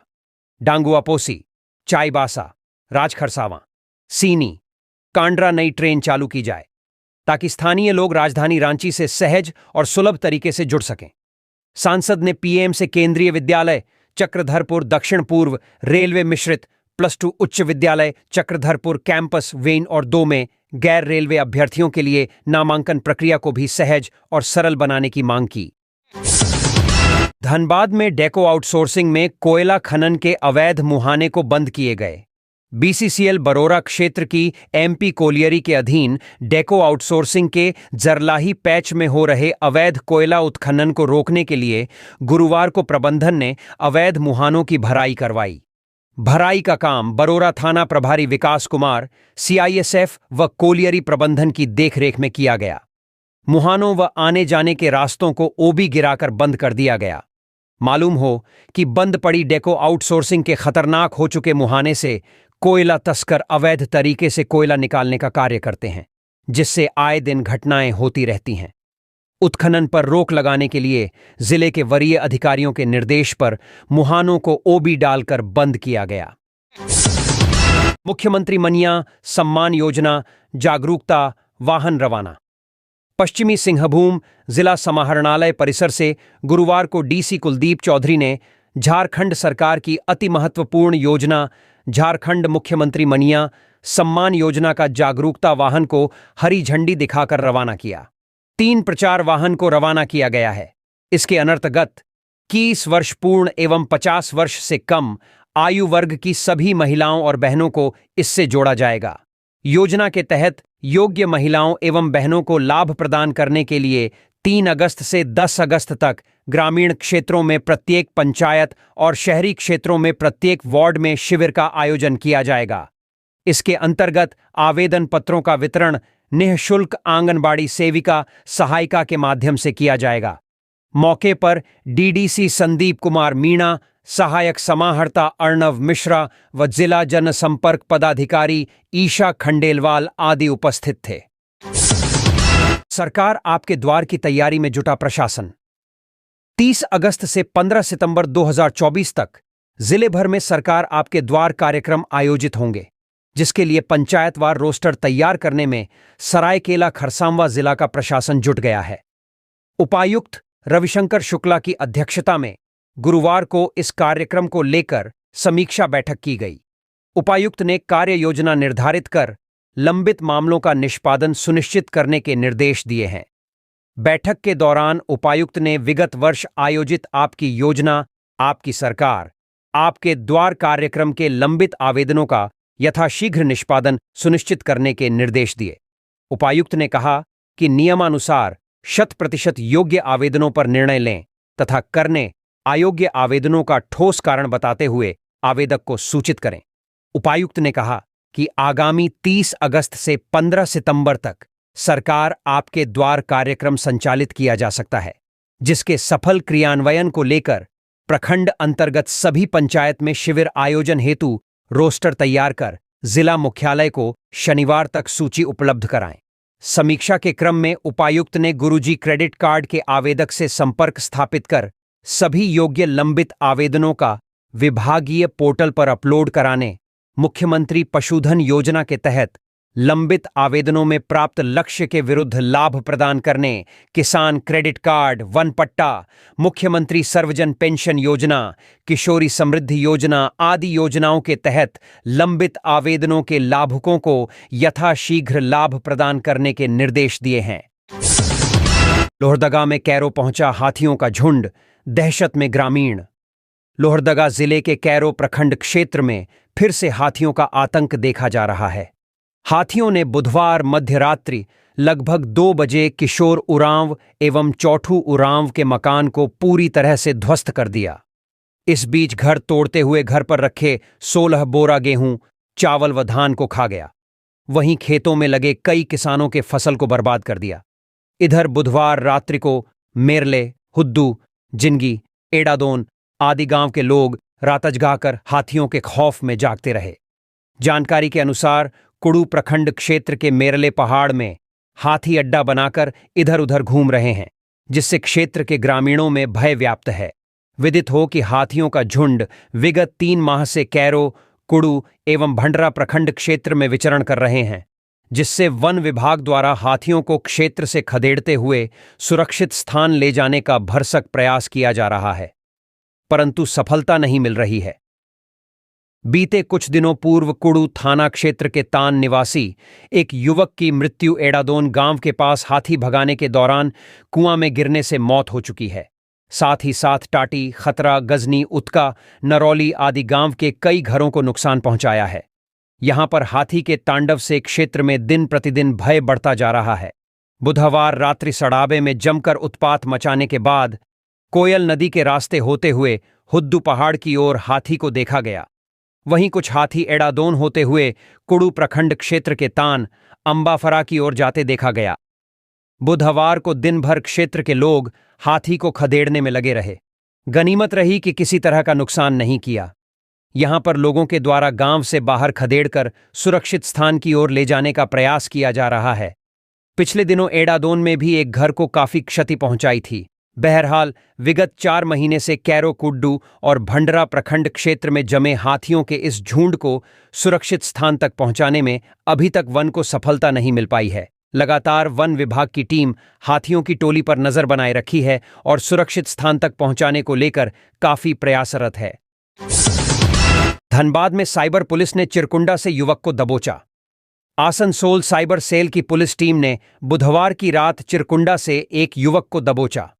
डांगुवापोसी, चाईबासा, राजखरसावा, सीनी, कांड्रा नई ट्रेन चालू की जाए ताकि स्थानीय लोग राजधानी रांची से सहज और सुलभ तरीके से जुड़ सकें। सांसद ने पीएम से केंद्रीय विद्यालय चक्रधरपुर दक्षिण पूर्व रेलवे मिश्रित +2 उच्च विद्यालय चक्रधरपुर कैंपस 1 और 2 में गैर रेलवे अभ्यर्थियों के लिए नामांकन प्रक्रिया को भी सहज और सरल बनाने की मांग की। धनबाद में डेको आउटसोर्सिंग में कोयला खनन के अवैध मुहाने को बंद किए गए। बीसीसीएल बरोरा क्षेत्र की एमपी कोलियरी के अधीन डेको आउटसोर्सिंग के जरलाही पैच में हो रहे अवैध कोयला उत्खनन को रोकने के लिए गुरुवार को प्रबंधन ने अवैध मुहानों की भराई करवाई। भराई का काम बरोरा थाना प्रभारी विकास कुमार, सीआईएसएफ व कोलियरी प्रबंधन की देखरेख में किया गया। मुहानों व आने जाने के रास्तों को ओबी गिराकर बंद कर दिया गया। मालूम हो कि बंद पड़ी डेको आउटसोर्सिंग के खतरनाक हो चुके मुहाने से कोयला तस्कर अवैध तरीके से कोयला निकालने का कार्य करते हैं, जिससे आए दिन घटनाएं होती रहती हैं। उत्खनन पर रोक लगाने के लिए जिले के वरीय अधिकारियों के निर्देश पर मुहानों को ओबी डालकर बंद किया गया। मुख्यमंत्री मनिया सम्मान योजना जागरूकता वाहन रवाना। पश्चिमी सिंहभूम जिला समाहरणालय परिसर से गुरुवार को डीसी कुलदीप चौधरी ने झारखंड सरकार की अति महत्वपूर्ण योजना झारखंड मुख्यमंत्री मनिया सम्मान योजना का जागरूकता वाहन को हरी झंडी दिखाकर रवाना किया। 3 प्रचार वाहन को रवाना किया गया है। इसके अंतर्गत 21 वर्ष पूर्ण एवं 50 वर्ष से कम आयु वर्ग की सभी महिलाओं और बहनों को इससे जोड़ा जाएगा। योजना के तहत योग्य महिलाओं एवं बहनों को लाभ प्रदान करने के लिए 3 अगस्त से 10 अगस्त तक ग्रामीण क्षेत्रों में प्रत्येक पंचायत और शहरी क्षेत्रों में प्रत्येक वार्ड में शिविर का आयोजन किया जाएगा। इसके अंतर्गत आवेदन पत्रों का वितरण निःशुल्क आंगनबाड़ी सेविका सहायिका के माध्यम से किया जाएगा। मौके पर डीडीसी संदीप कुमार मीणा, सहायक समाहर्ता अर्णव मिश्रा व जिला जनसंपर्क पदाधिकारी ईशा खंडेलवाल आदि उपस्थित थे। सरकार आपके द्वार की तैयारी में जुटा प्रशासन। 30 अगस्त से 15 सितंबर 2024 तक जिले भर में सरकार आपके द्वार कार्यक्रम आयोजित होंगे, जिसके लिए पंचायतवार रोस्टर तैयार करने में सरायकेला खरसांवा जिला का प्रशासन जुट गया है। उपायुक्त रविशंकर शुक्ला की अध्यक्षता में गुरुवार को इस कार्यक्रम को लेकर समीक्षा बैठक की गई। उपायुक्त ने कार्य योजना निर्धारित कर लंबित मामलों का निष्पादन सुनिश्चित करने के निर्देश दिए हैं। बैठक के दौरान उपायुक्त ने विगत वर्ष आयोजित आपकी योजना आपकी सरकार आपके द्वार कार्यक्रम के लंबित आवेदनों का यथाशीघ्र निष्पादन सुनिश्चित करने के निर्देश दिए। उपायुक्त ने कहा कि नियमानुसार 100% योग्य आवेदनों पर निर्णय लें तथा करने अयोग्य आवेदनों का ठोस कारण बताते हुए आवेदक को सूचित करें। उपायुक्त ने कहा कि आगामी 30 अगस्त से 15 सितंबर तक सरकार आपके द्वार कार्यक्रम संचालित किया जा सकता है, जिसके सफल क्रियान्वयन को लेकर प्रखंड अंतर्गत सभी पंचायत में शिविर आयोजन हेतु रोस्टर तैयार कर जिला मुख्यालय को शनिवार तक सूची उपलब्ध कराएं। समीक्षा के क्रम में उपायुक्त ने गुरुजी क्रेडिट कार्ड के आवेदक से संपर्क स्थापित कर सभी योग्य लंबित आवेदनों का विभागीय पोर्टल पर अपलोड कराने, मुख्यमंत्री पशुधन योजना के तहत लंबित आवेदनों में प्राप्त लक्ष्य के विरुद्ध लाभ प्रदान करने, किसान क्रेडिट कार्ड, वन पट्टा, मुख्यमंत्री सर्वजन पेंशन योजना, किशोरी समृद्धि योजना आदि योजनाओं के तहत लंबित आवेदनों के लाभुकों को यथाशीघ्र लाभ प्रदान करने के निर्देश दिए हैं। लोहरदगा में कैरो पहुंचा हाथियों का झुंड, दहशत में ग्रामीण। लोहरदगा जिले के कैरो प्रखंड क्षेत्र में फिर से हाथियों का आतंक देखा जा रहा है। हाथियों ने बुधवार मध्यरात्रि लगभग 2 बजे किशोर उरांव एवं चौठू उरांव के मकान को पूरी तरह से ध्वस्त कर दिया। इस बीच घर तोड़ते हुए घर पर रखे 16 बोरा गेहूं, चावल व धान को खा गया। वहीं खेतों में लगे कई किसानों के फसल को बर्बाद कर दिया। इधर बुधवार रात्रि को मेरले, हुद्दू, जिंगी, एड़ादोन आदि गांव के लोग रात जगाकर हाथियों के खौफ में जागते रहे। जानकारी के अनुसार कुड़ू प्रखंड क्षेत्र के मेरले पहाड़ में हाथी अड्डा बनाकर इधर उधर घूम रहे हैं, जिससे क्षेत्र के ग्रामीणों में भय व्याप्त है। विदित हो कि हाथियों का झुंड विगत 3 माह से कैरो, कुड़ू एवं भंडरा प्रखंड क्षेत्र में विचरण कर रहे हैं, जिससे वन विभाग द्वारा हाथियों को क्षेत्र से खदेड़ते हुए सुरक्षित स्थान ले जाने का भरसक प्रयास किया जा रहा है, परंतु सफलता नहीं मिल रही है। बीते कुछ दिनों पूर्व कुड़ू थाना क्षेत्र के तान निवासी एक युवक की मृत्यु एड़ादोन गांव के पास हाथी भगाने के दौरान कुआं में गिरने से मौत हो चुकी है। साथ ही साथ टाटी, खतरा, गजनी, उत्का, नरौली आदि गांव के कई घरों को नुकसान पहुंचाया है। यहां पर हाथी के तांडव से क्षेत्र में दिन प्रतिदिन भय बढ़ता जा रहा है। बुधवार रात्रि सड़ाबे में जमकर उत्पात मचाने के बाद कोयल नदी के रास्ते होते हुए हुद्दू पहाड़ की ओर हाथी को देखा गया। वहीं कुछ हाथी एड़ादोन होते हुए कुड़ू प्रखंड क्षेत्र के तान, अंबाफरा की ओर जाते देखा गया। बुधवार को दिन भर क्षेत्र के लोग हाथी को खदेड़ने में लगे रहे। गनीमत रही कि किसी तरह का नुकसान नहीं किया। यहां पर लोगों के द्वारा गांव से बाहर खदेड़कर सुरक्षित स्थान की ओर ले जाने का प्रयास किया जा रहा है। पिछले दिनों एड़ादोन में भी एक घर को काफी क्षति पहुंचाई थी। बहरहाल विगत 4 महीने से कैरो कुड्डू और भंडरा प्रखंड क्षेत्र में जमे हाथियों के इस झुंड को सुरक्षित स्थान तक पहुंचाने में अभी तक वन को सफलता नहीं मिल पाई है। लगातार वन विभाग की टीम हाथियों की टोली पर नजर बनाए रखी है और सुरक्षित स्थान तक पहुंचाने को लेकर काफी प्रयासरत है। धनबाद में साइबर पुलिस ने चिरकुंडा से युवक को दबोचा। आसनसोल साइबर सेल की पुलिस टीम ने बुधवार की रात चिरकुंडा से एक युवक को दबोचा।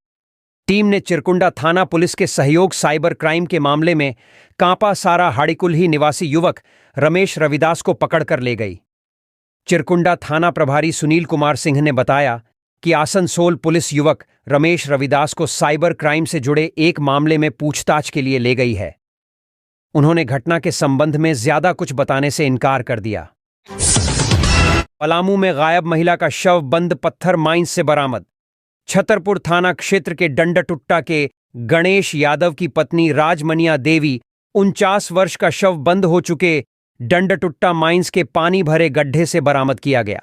टीम ने चिरकुंडा थाना पुलिस के सहयोग साइबर क्राइम के मामले में कांपा सारा हाड़ीकुल्ही निवासी युवक रमेश रविदास को पकड़कर ले गई। चिरकुंडा थाना प्रभारी सुनील कुमार सिंह ने बताया कि आसनसोल पुलिस युवक रमेश रविदास को साइबर क्राइम से जुड़े एक मामले में पूछताछ के लिए ले गई है। उन्होंने घटना के संबंध में ज्यादा कुछ बताने से इनकार कर दिया। पलामू में गायब महिला का शव बंद पत्थर माइंस से बरामद। छतरपुर थाना क्षेत्र के डंडटुट्टा के गणेश यादव की पत्नी राजमनिया देवी 49 वर्ष का शव बंद हो चुके डंडटुट्टा माइंस के पानी भरे गड्ढे से बरामद किया गया।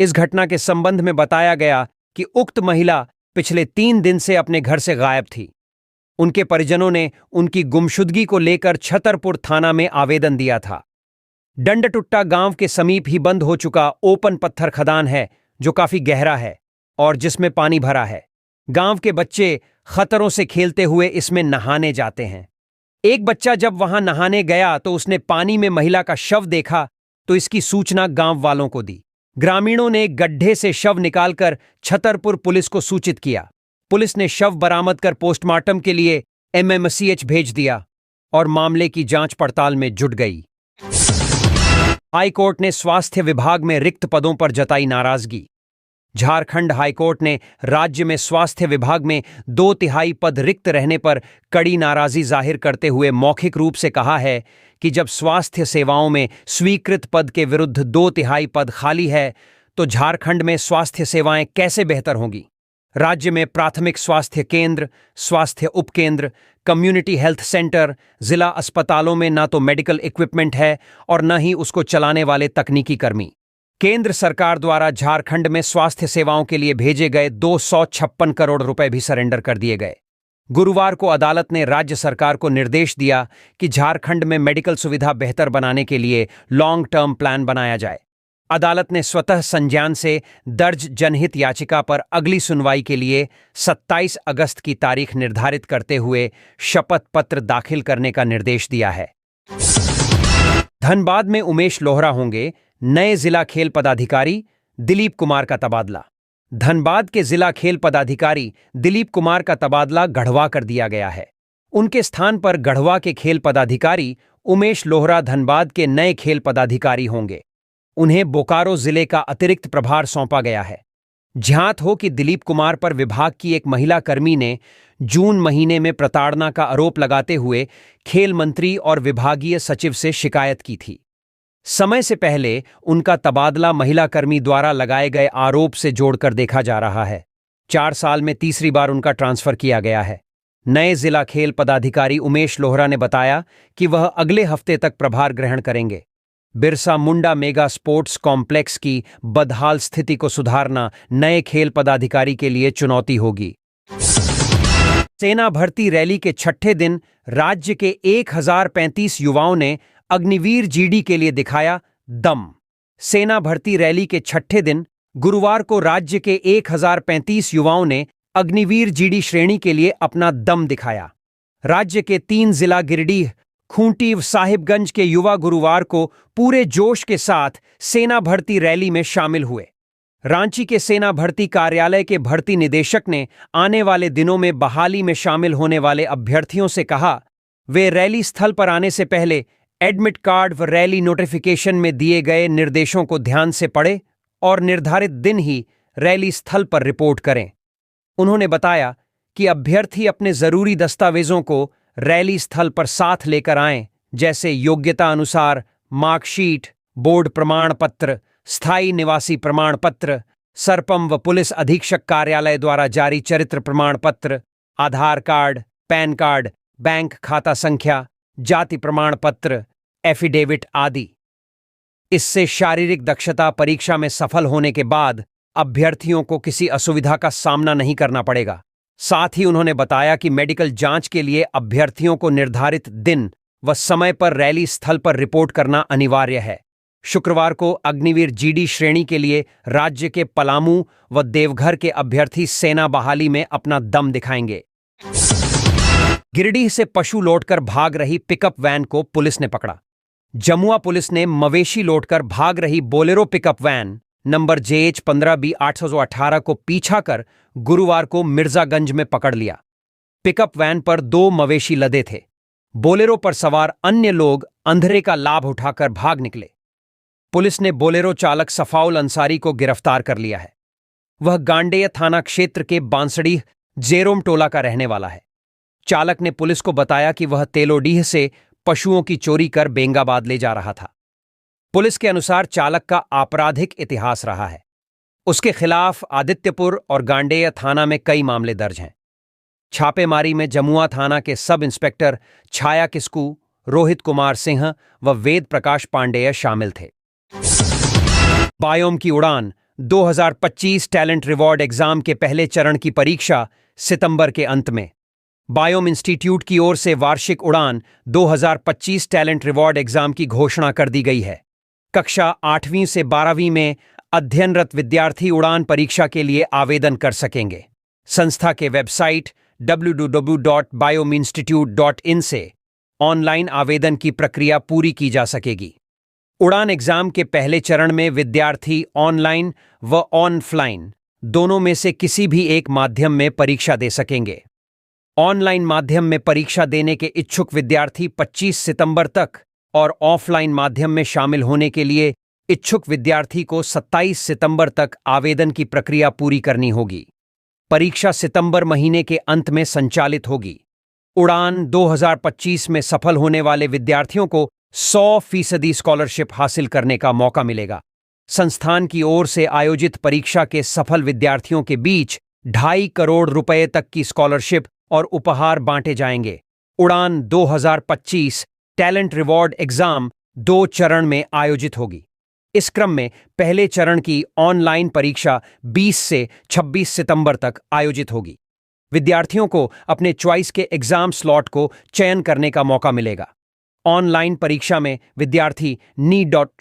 इस घटना के संबंध में बताया गया कि उक्त महिला पिछले 3 दिन से अपने घर से गायब थी। उनके परिजनों ने उनकी गुमशुदगी को लेकर छतरपुर थाना में आवेदन दिया था। डंडटुट्टा गांव के समीप ही बंद हो चुका ओपन पत्थर खदान है जो काफी गहरा है और जिसमें पानी भरा है। गांव के बच्चे खतरों से खेलते हुए इसमें नहाने जाते हैं। एक बच्चा जब वहां नहाने गया तो उसने पानी में महिला का शव देखा तो इसकी सूचना गांव वालों को दी। ग्रामीणों ने गड्ढे से शव निकालकर छतरपुर पुलिस को सूचित किया। पुलिस ने शव बरामद कर पोस्टमार्टम के लिए MMCH भेज दिया और मामले की जांच पड़ताल में जुट गई। हाईकोर्ट ने स्वास्थ्य विभाग में रिक्त पदों पर जताई नाराजगी। झारखंड हाईकोर्ट ने राज्य में स्वास्थ्य विभाग में 2/3 पद रिक्त रहने पर कड़ी नाराजगी जाहिर करते हुए मौखिक रूप से कहा है कि जब स्वास्थ्य सेवाओं में स्वीकृत पद के विरुद्ध 2/3 पद खाली है तो झारखंड में स्वास्थ्य सेवाएं कैसे बेहतर होंगी। राज्य में प्राथमिक स्वास्थ्य केंद्र, स्वास्थ्य उपकेंद्र, कम्युनिटी हेल्थ सेंटर, जिला अस्पतालों में न तो मेडिकल इक्विपमेंट है और न ही उसको चलाने वाले तकनीकी कर्मी। केंद्र सरकार द्वारा झारखंड में स्वास्थ्य सेवाओं के लिए भेजे गए 256 करोड़ रुपए भी सरेंडर कर दिए गए। गुरुवार को अदालत ने राज्य सरकार को निर्देश दिया कि झारखंड में मेडिकल सुविधा बेहतर बनाने के लिए लॉन्ग टर्म प्लान बनाया जाए। अदालत ने स्वतः संज्ञान से दर्ज जनहित याचिका पर अगली सुनवाई के लिए 27 अगस्त की तारीख निर्धारित करते हुए शपथ पत्र दाखिल करने का निर्देश दिया है। धनबाद में उमेश लोहरा होंगे नए जिला खेल पदाधिकारी, दिलीप कुमार का तबादला। धनबाद के जिला खेल पदाधिकारी दिलीप कुमार का तबादला गढ़वा कर दिया गया है। उनके स्थान पर गढ़वा के खेल पदाधिकारी उमेश लोहरा धनबाद के नए खेल पदाधिकारी होंगे। उन्हें बोकारो जिले का अतिरिक्त प्रभार सौंपा गया है। ज्ञात हो कि दिलीप कुमार पर विभाग की एक महिला कर्मी ने जून महीने में प्रताड़ना का आरोप लगाते हुए खेल मंत्री और विभागीय सचिव से शिकायत की थी। समय से पहले उनका तबादला महिला कर्मी द्वारा लगाए गए आरोप से जोड़कर देखा जा रहा है। 4 साल में तीसरी बार उनका ट्रांसफर किया गया है। नए जिला खेल पदाधिकारी उमेश लोहरा ने बताया कि वह अगले हफ्ते तक प्रभार ग्रहण करेंगे। Birsa Munda mega sports complex की बदहाल स्थिति को सुधारना नए खेल पदाधिकारी के लिए चुनौती होगी। सेना भर्ती रैली के 6ठे दिन राज्य के 1035 युवाओं ने अग्निवीर GD के लिए दिखाया दम। सेना भर्ती रैली के छठे दिन गुरुवार को राज्य के 1035 युवाओं ने अग्निवीर जीडी श्रेणी के लिए अपना दम दिखाया। राज्य के 3 जिला गिरिडीह, खूंटी व साहिबगंज के युवा गुरुवार को पूरे जोश के साथ सेना भर्ती रैली में शामिल हुए। रांची के सेना भर्ती कार्यालय के भर्ती निदेशक ने आने वाले दिनों में बहाली में शामिल होने वाले अभ्यर्थियों से कहा, वे रैली स्थल पर आने से पहले एडमिट कार्ड व रैली नोटिफिकेशन में दिए गए निर्देशों को ध्यान से पढ़ें और निर्धारित दिन ही रैली स्थल पर रिपोर्ट करें। उन्होंने बताया कि अभ्यर्थी अपने जरूरी दस्तावेजों को रैली स्थल पर साथ लेकर आएं, जैसे योग्यता अनुसार मार्कशीट, बोर्ड प्रमाण पत्र, स्थायी निवासी प्रमाण पत्र, सरपम व पुलिस अधीक्षक कार्यालय द्वारा जारी चरित्र प्रमाण पत्र, आधार कार्ड, पैन कार्ड, बैंक खाता संख्या, जाति प्रमाण पत्र, एफिडेविट आदि। इससे शारीरिक दक्षता परीक्षा में सफल होने के बाद अभ्यर्थियों को किसी असुविधा का सामना नहीं करना पड़ेगा। साथ ही उन्होंने बताया कि मेडिकल जांच के लिए अभ्यर्थियों को निर्धारित दिन व समय पर रैली स्थल पर रिपोर्ट करना अनिवार्य है। शुक्रवार को अग्निवीर जीडी श्रेणी के लिए राज्य के पलामू व देवघर के अभ्यर्थी सेना बहाली में अपना दम दिखाएंगे। गिरिडीह से पशु लौटकर भाग रही पिकअप वैन को पुलिस ने पकड़ा। जमुआ पुलिस ने मवेशी लौटकर भाग रही Bolero pickup van number JH 15B 818 को पीछा कर गुरुवार को मिर्जागंज में पकड़ लिया। पिकअप वैन पर 2 मवेशी लदे थे। बोलेरो पर सवार अन्य लोग अंधेरे का लाभ उठाकर भाग निकले। पुलिस ने बोलेरो चालक सफाउल अंसारी को गिरफ्तार कर लिया है। वह गांडेय थाना क्षेत्र के बांसडीह जेरोम टोला का रहने वाला है। चालक ने पुलिस को बताया कि वह तेलोडीह से पशुओं की चोरी कर बेंगाबाद ले जा रहा था। पुलिस के अनुसार चालक का आपराधिक इतिहास रहा है। उसके खिलाफ आदित्यपुर और गांडेय थाना में कई मामले दर्ज हैं। छापेमारी में जमुआ थाना के सब इंस्पेक्टर छाया किस्कू, रोहित कुमार सिंह व वेद प्रकाश पांडेय शामिल थे। बायोम की उड़ान 2025 टैलेंट रिवॉर्ड एग्जाम के पहले चरण की परीक्षा सितंबर के अंत में। बायोम इंस्टीट्यूट की ओर से वार्षिक उड़ान 2025 टैलेंट रिवॉर्ड एग्जाम की घोषणा कर दी गई है। कक्षा 8वीं से 12वीं में अध्ययनरत विद्यार्थी उड़ान परीक्षा के लिए आवेदन कर सकेंगे। संस्था के वेबसाइट www.biominstitute.in से ऑनलाइन आवेदन की प्रक्रिया पूरी की जा सकेगी। उड़ान एग्जाम के पहले चरण में विद्यार्थी ऑनलाइन व ऑफलाइन दोनों में से किसी भी एक माध्यम में परीक्षा दे सकेंगे। ऑनलाइन माध्यम में परीक्षा देने के इच्छुक विद्यार्थी 25 सितंबर तक और ऑफलाइन माध्यम में शामिल होने के लिए इच्छुक विद्यार्थी को 27 सितंबर तक आवेदन की प्रक्रिया पूरी करनी होगी। परीक्षा सितंबर महीने के अंत में संचालित होगी। उड़ान 2025 में सफल होने वाले विद्यार्थियों को 100% स्कॉलरशिप हासिल करने का मौका मिलेगा। संस्थान की ओर से आयोजित परीक्षा के सफल विद्यार्थियों के बीच 2.5 करोड़ रुपए तक की स्कॉलरशिप और उपहार बांटे जाएंगे। उड़ान 2025 टैलेंट रिवॉर्ड एग्जाम 2 चरण में आयोजित होगी। इस क्रम में पहले चरण की ऑनलाइन परीक्षा 20 से 26 सितंबर तक आयोजित होगी। विद्यार्थियों को अपने चॉइस के एग्जाम स्लॉट को चयन करने का मौका मिलेगा। ऑनलाइन परीक्षा में विद्यार्थी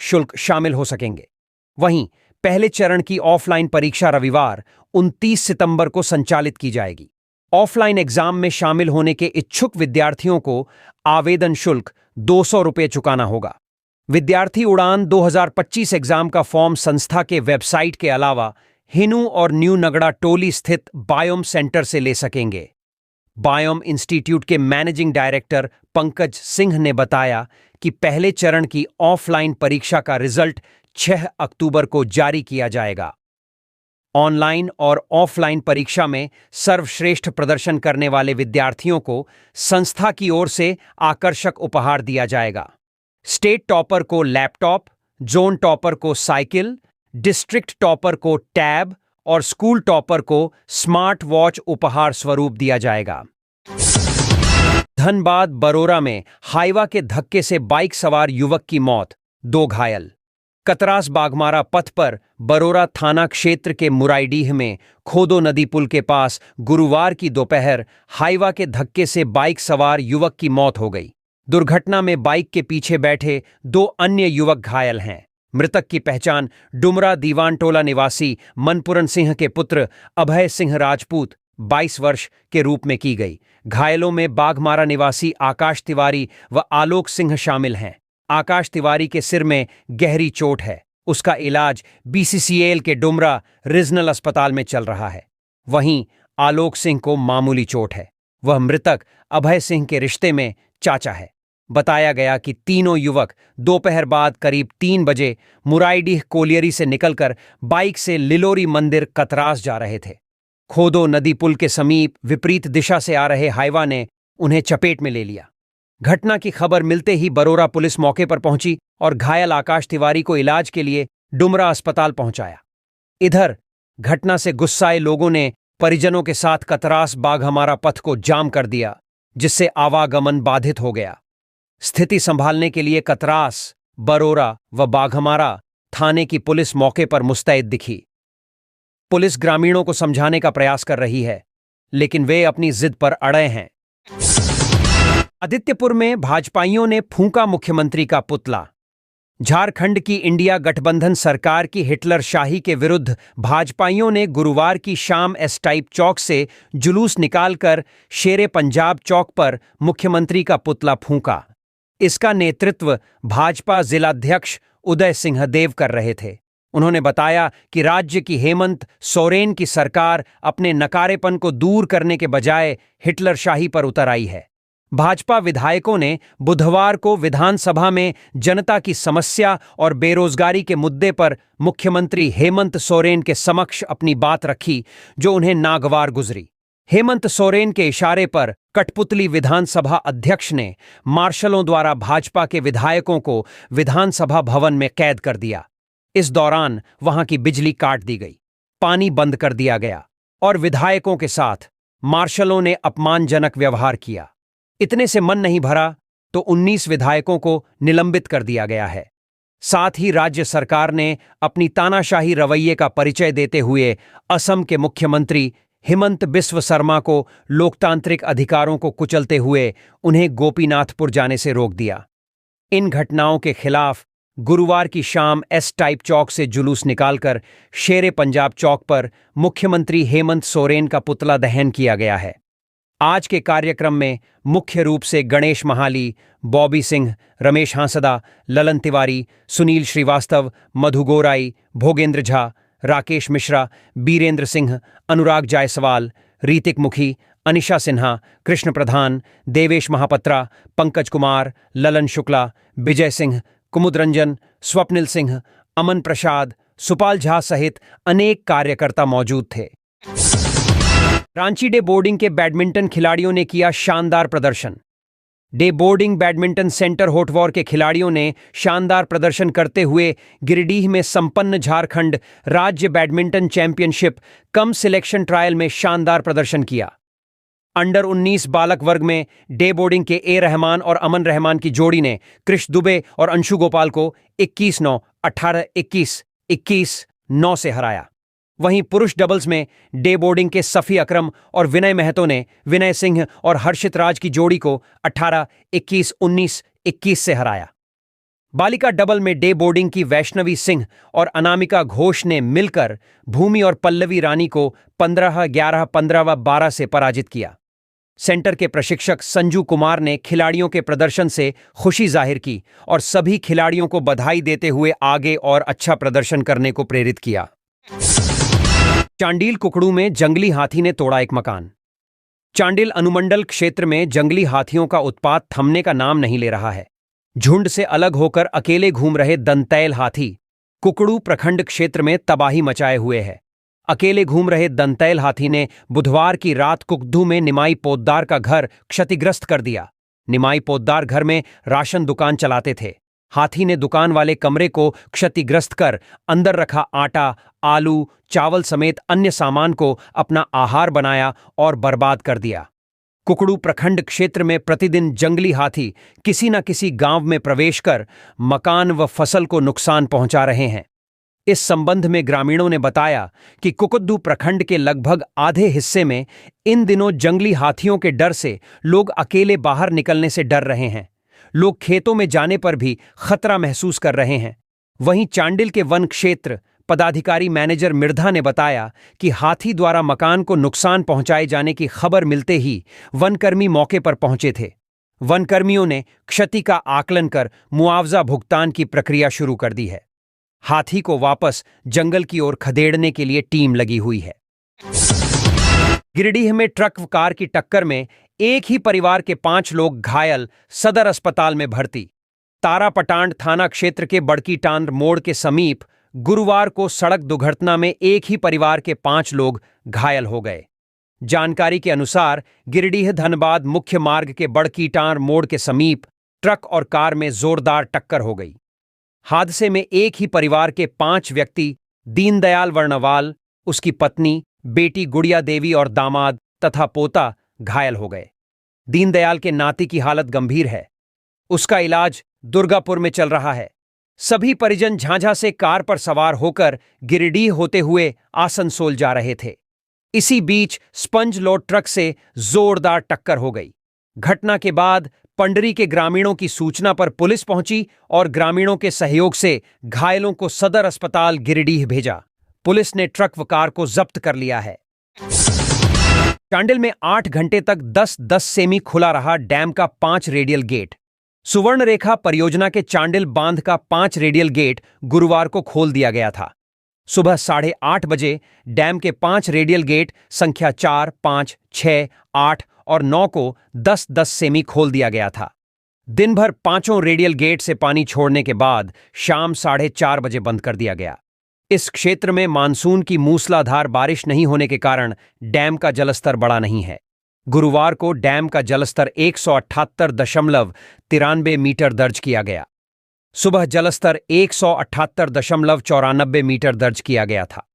शुल्क शामिल हो सकेंगे। वहीं पहले चरण की ऑफलाइन परीक्षा रविवार 29 सितंबर को संचालित की जाएगी। ऑफलाइन एग्जाम में शामिल होने के इच्छुक विद्यार्थियों को आवेदन शुल्क 200 रुपये चुकाना होगा। विद्यार्थी उड़ान 2025 एग्जाम का फॉर्म संस्था के वेबसाइट के अलावा हिनू और न्यू नगड़ा टोली स्थित बायोम सेंटर से ले सकेंगे। बायोम इंस्टीट्यूट के मैनेजिंग डायरेक्टर पंकज सिंह ने बताया कि पहले चरण की ऑफलाइन परीक्षा का रिजल्ट 6 अक्टूबर को जारी किया जाएगा। ऑनलाइन और ऑफलाइन परीक्षा में सर्वश्रेष्ठ प्रदर्शन करने वाले विद्यार्थियों को संस्था की ओर से आकर्षक उपहार दिया जाएगा। स्टेट टॉपर को लैपटॉप, जोन टॉपर को साइकिल, डिस्ट्रिक्ट टॉपर को टैब और स्कूल टॉपर को स्मार्ट वॉच उपहार स्वरूप दिया जाएगा। धनबाद बरोरा में हाईवा के धक्के से बाइक सवार युवक की मौत, 2 घायल। कतरास बागमारा पथ पर बरोरा थाना क्षेत्र के मुराईडीह में खोदो नदी पुल के पास गुरुवार की दोपहर हाईवा के धक्के से बाइक सवार युवक की मौत हो गई। दुर्घटना में बाइक के पीछे बैठे 2 अन्य युवक घायल हैं। मृतक की पहचान डुमरा दीवानटोला निवासी मनपुरन सिंह के पुत्र अभय सिंह राजपूत 22 वर्ष के रूप में की गई। घायलों में बाघमारा निवासी आकाश तिवारी व आलोक सिंह शामिल हैं। आकाश तिवारी के सिर में गहरी चोट है। उसका इलाज बीसीसीएल के डुमरा रीजनल अस्पताल में चल रहा है। वहीं आलोक सिंह को मामूली चोट है। वह मृतक अभय सिंह के रिश्ते में चाचा है। बताया गया कि तीनों युवक दोपहर बाद करीब 3 बजे मुराईडीह कोलियरी से निकलकर बाइक से लिलोरी मंदिर कतरास जा रहे थे। खोदो नदी पुल के समीप विपरीत दिशा से आ रहे हाईवा ने उन्हें चपेट में ले लिया। घटना की खबर मिलते ही बरोरा पुलिस मौके पर पहुंची और घायल आकाश तिवारी को इलाज के लिए डुमरा अस्पताल पहुंचाया। इधर घटना से गुस्साए लोगों ने परिजनों के साथ कतरास बाघमारा पथ को जाम कर दिया, जिससे आवागमन बाधित हो गया। स्थिति संभालने के लिए कतरास, बरोरा व बाघमारा थाने की पुलिस मौके पर मुस्तैद दिखी। पुलिस ग्रामीणों को समझाने का प्रयास कर रही है, लेकिन वे अपनी जिद पर अड़े हैं। आदित्यपुर में भाजपाइयों ने फूंका मुख्यमंत्री का पुतला। झारखंड की इंडिया गठबंधन सरकार की हिटलर शाही के विरुद्ध भाजपाइयों ने गुरुवार की शाम एस टाइप चौक से जुलूस निकालकर शेरे पंजाब चौक पर मुख्यमंत्री का पुतला फूंका। इसका नेतृत्व भाजपा जिलाध्यक्ष उदय सिंहदेव कर रहे थे। उन्होंने बताया कि राज्य की हेमंत सोरेन की सरकार अपने नकारेपन को दूर करने के बजाय हिटलर शाही पर उतर आई है। भाजपा विधायकों ने बुधवार को विधानसभा में जनता की समस्या और बेरोजगारी के मुद्दे पर मुख्यमंत्री हेमंत सोरेन के समक्ष अपनी बात रखी, जो उन्हें नागवार गुजरी। हेमंत सोरेन के इशारे पर कठपुतली विधानसभा अध्यक्ष ने मार्शलों द्वारा भाजपा के विधायकों को विधानसभा भवन में कैद कर दिया। इस दौरान वहां की बिजली काट दी गई, पानी बंद कर दिया गया और विधायकों के साथ मार्शलों ने अपमानजनक व्यवहार किया। इतने से मन नहीं भरा तो 19 विधायकों को निलंबित कर दिया गया है। साथ ही राज्य सरकार ने अपनी तानाशाही रवैये का परिचय देते हुए असम के मुख्यमंत्री हिमंत बिस्व शर्मा को लोकतांत्रिक अधिकारों को कुचलते हुए उन्हें गोपीनाथपुर जाने से रोक दिया। इन घटनाओं के खिलाफ गुरुवार की शाम एस टाइप चौक से जुलूस निकालकर शेरे पंजाब चौक पर मुख्यमंत्री हेमंत सोरेन का पुतला दहन किया गया है। आज के कार्यक्रम में मुख्य रूप से गणेश महाली, बॉबी सिंह, रमेश हांसदा, ललन तिवारी, सुनील श्रीवास्तव, मधु गोराई, भोगेंद्र झा, राकेश मिश्रा, बीरेंद्र सिंह, अनुराग जायसवाल, रीतिक मुखी, अनिशा सिन्हा, कृष्ण प्रधान, देवेश महापत्रा, पंकज कुमार, ललन शुक्ला, विजय सिंह, कुमुद रंजन, स्वप्निल सिंह, अमन प्रसाद, सुपाल झा सहित अनेक कार्यकर्ता मौजूद थे। रांची डे बोर्डिंग के बैडमिंटन खिलाड़ियों ने किया शानदार प्रदर्शन। डे बोर्डिंग बैडमिंटन सेंटर होटवॉर के खिलाड़ियों ने शानदार प्रदर्शन करते हुए गिरिडीह में संपन्न झारखंड राज्य बैडमिंटन चैंपियनशिप कम सिलेक्शन ट्रायल में शानदार प्रदर्शन किया। अंडर 19 बालक वर्ग में डे बोर्डिंग के ए रहमान और अमन रहमान की जोड़ी ने कृष दुबे और अंशु गोपाल को 21-9, 18-21, 21-9 से हराया। वहीं पुरुष डबल्स में डे बोर्डिंग के सफी अकरम और विनय महतो ने विनय सिंह और हर्षित राज की जोड़ी को 18-21, 19-21 से हराया। बालिका डबल में डे बोर्डिंग की वैष्णवी सिंह और अनामिका घोष ने मिलकर भूमि और पल्लवी रानी को 15-11, 15 व 12 से पराजित किया। सेंटर के प्रशिक्षक संजू कुमार ने खिलाड़ियों के प्रदर्शन से खुशी जाहिर की और सभी खिलाड़ियों को बधाई देते हुए आगे और अच्छा प्रदर्शन करने को प्रेरित किया। चांडिल कुकड़ू में जंगली हाथी ने तोड़ा एक मकान। चांडिल अनुमंडल क्षेत्र में जंगली हाथियों का उत्पात थमने का नाम नहीं ले रहा है। झुंड से अलग होकर अकेले घूम रहे दंतैल हाथी कुकड़ू प्रखंड क्षेत्र में तबाही मचाए हुए है। अकेले घूम रहे दंतैल हाथी ने बुधवार की रात कुकदू में निमाई पोद्दार का घर क्षतिग्रस्त कर दिया। निमाई पोद्दार घर में राशन दुकान चलाते थे। हाथी ने दुकान वाले कमरे को क्षतिग्रस्त कर अंदर रखा आटा, आलू, चावल समेत अन्य सामान को अपना आहार बनाया और बर्बाद कर दिया। कुकड़ू प्रखंड क्षेत्र में प्रतिदिन जंगली हाथी किसी न किसी गांव में प्रवेश कर मकान व फसल को नुकसान पहुंचा रहे हैं। इस संबंध में ग्रामीणों ने बताया कि कुकद्दू प्रखंड के लगभग आधे हिस्से में इन दिनों जंगली हाथियों के डर से लोग अकेले बाहर निकलने से डर रहे हैं। लोग खेतों में जाने पर भी खतरा महसूस कर रहे हैं। वहीं चांडिल के वन क्षेत्र पदाधिकारी मैनेजर मिर्धा ने बताया कि हाथी द्वारा मकान को नुकसान पहुंचाए जाने की खबर मिलते ही वनकर्मी मौके पर पहुंचे थे। वनकर्मियों ने क्षति का आकलन कर मुआवजा भुगतान की प्रक्रिया शुरू कर दी है। हाथी को वापस जंगल की ओर खदेड़ने के लिए टीम लगी हुई है। गिरिडीह में ट्रक व कार की टक्कर में एक ही परिवार के 5 लोग घायल, सदर अस्पताल में भर्ती। तारापटांड थाना क्षेत्र के बड़कीटांड मोड़ के समीप गुरुवार को सड़क दुर्घटना में एक ही परिवार के 5 लोग घायल हो गए। जानकारी के अनुसार गिरिडीह धनबाद मुख्य मार्ग के बड़कीटांड मोड़ के समीप ट्रक और कार में जोरदार टक्कर हो गई। हादसे में एक ही परिवार के 5 व्यक्ति दीनदयाल वर्णवाल, उसकी पत्नी, बेटी गुड़िया देवी और दामाद तथा पोता घायल हो गए। दीनदयाल के नाती की हालत गंभीर है। उसका इलाज दुर्गापुर में चल रहा है। सभी परिजन झांझा से कार पर सवार होकर गिरिडीह होते हुए आसनसोल जा रहे थे। इसी बीच स्पंज लोड ट्रक से जोरदार टक्कर हो गई। घटना के बाद पंडरी के ग्रामीणों की सूचना पर पुलिस पहुंची और ग्रामीणों के सहयोग से घायलों को सदर अस्पताल गिरिडीह भेजा। पुलिस ने ट्रक व कार को जब्त कर लिया है। चांडिल में 8 घंटे तक 10-10 सेमी खुला रहा डैम का 5 रेडियल गेट। सुवर्णरेखा परियोजना के चांडिल बांध का 5 रेडियल गेट गुरुवार को खोल दिया गया था। सुबह 8:30 बजे डैम के 5 रेडियल गेट संख्या 4, 5, 6, 8 और 9 को 10-10 सेमी खोल दिया गया था। दिन भर 5 रेडियल गेट से पानी छोड़ने के बाद शाम 4:30 बजे बंद कर दिया गया। इस क्षेत्र में मानसून की मूसलाधार बारिश नहीं होने के कारण डैम का जलस्तर बढ़ा नहीं है। गुरुवार को डैम का जलस्तर 178.93 मीटर दर्ज किया गया। सुबह जलस्तर 178.94 मीटर दर्ज किया गया था।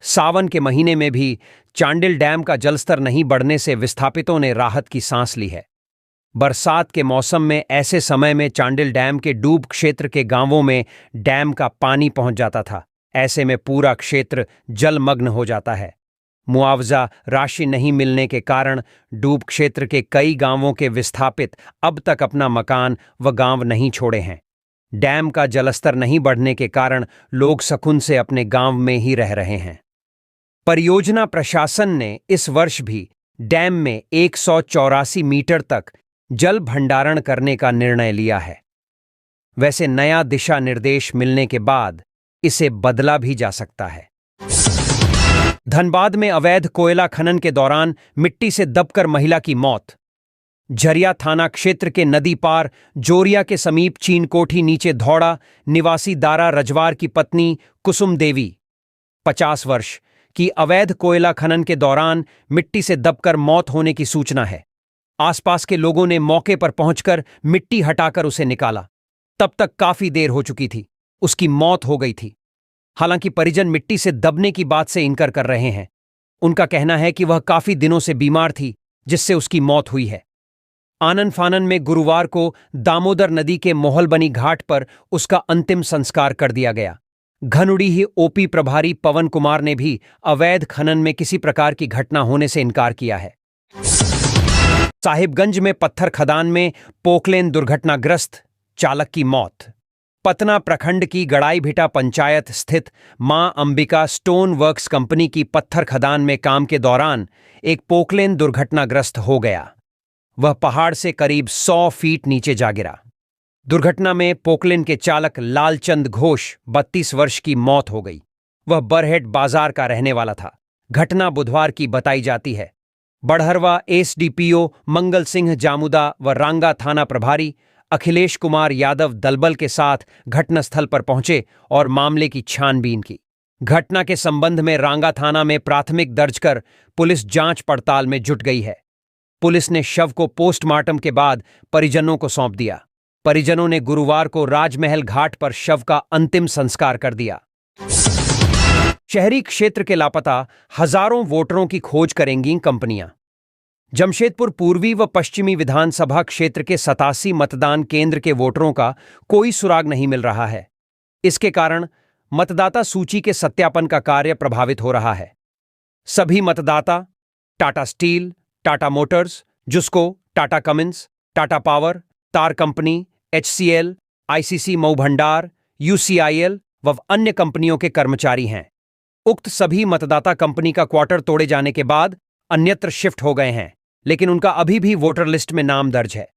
सावन के महीने में भी चांडिल डैम का जलस्तर नहीं बढ़ने से विस्थापितों ने राहत की सांस ली है। बरसात के मौसम में ऐसे समय में चांडिल डैम के डूब क्षेत्र के गांवों में डैम का पानी पहुंच जाता था। ऐसे में पूरा क्षेत्र जलमग्न हो जाता है। मुआवजा राशि नहीं मिलने के कारण डूब क्षेत्र के कई गांवों के विस्थापित अब तक अपना मकान व गांव नहीं छोड़े हैं। डैम का जलस्तर नहीं बढ़ने के कारण लोग सुकून से अपने गांव में ही रह रहे हैं। परियोजना प्रशासन ने इस वर्ष भी डैम में 184 मीटर तक जल भंडारण करने का निर्णय लिया है। वैसे नया दिशा निर्देश मिलने के बाद इसे बदला भी जा सकता है। धनबाद में अवैध कोयला खनन के दौरान मिट्टी से दबकर महिला की मौत। झरिया थाना क्षेत्र के नदी पार जोरिया के समीप चीनकोठी नीचे धौड़ा निवासी दारा रजवार की पत्नी कुसुम देवी 50 वर्ष की अवैध कोयला खनन के दौरान मिट्टी से दबकर मौत होने की सूचना है। आसपास के लोगों ने मौके पर पहुंचकर मिट्टी हटाकर उसे निकाला। तब तक काफी देर हो चुकी थी, उसकी मौत हो गई थी। हालांकि परिजन मिट्टी से दबने की बात से इनकार कर रहे हैं। उनका कहना है कि वह काफी दिनों से बीमार थी, जिससे उसकी मौत हुई है। आनन फानन में गुरुवार को दामोदर नदी के मोहलबनी घाट पर उसका अंतिम संस्कार कर दिया गया। घनुडीह ओपी प्रभारी पवन कुमार ने भी अवैध खनन में किसी प्रकार की घटना होने से इनकार किया है। साहिबगंज में पत्थर खदान में पोकलेन दुर्घटनाग्रस्त, चालक की मौत। पतना प्रखंड की गड़ाईभिटा पंचायत स्थित मां अंबिका स्टोन वर्क्स कंपनी की पत्थर खदान में काम के दौरान एक पोकलेन दुर्घटनाग्रस्त हो गया। वह पहाड़ से करीब 100 फीट नीचे जा गिरा। दुर्घटना में पोकलेन के चालक लालचंद घोष 32 वर्ष की मौत हो गई। वह बरहेट बाजार का रहने वाला था। घटना बुधवार की बताई जाती है। बड़हरवा एसडीपीओ मंगल सिंह जामुदा व रांगा थाना प्रभारी अखिलेश कुमार यादव दलबल के साथ घटनास्थल पर पहुंचे और मामले की छानबीन की। घटना के संबंध में रांगा थाना में प्राथमिक दर्ज कर पुलिस जांच पड़ताल में जुट गई है। पुलिस ने शव को पोस्टमार्टम के बाद परिजनों को सौंप दिया। परिजनों ने गुरुवार को राजमहल घाट पर शव का अंतिम संस्कार कर दिया। शहरी क्षेत्र के लापता हजारों वोटरों की खोज करेंगी कंपनियां। जमशेदपुर पूर्वी व पश्चिमी विधानसभा क्षेत्र के 87 मतदान केंद्र के वोटरों का कोई सुराग नहीं मिल रहा है। इसके कारण मतदाता सूची के सत्यापन का कार्य प्रभावित हो रहा है। सभी मतदाता Tata steel, Tata Motors, JUSCO, Tata Cummins, Tata power, तार कंपनी, HCL, ICC मऊ भंडार, UCIL व अन्य कंपनियों के कर्मचारी हैं। उक्त सभी मतदाता कंपनी का क्वार्टर तोड़े जाने के बाद अन्यत्र शिफ्ट हो गए हैं, लेकिन उनका अभी भी वोटर लिस्ट में नाम दर्ज है।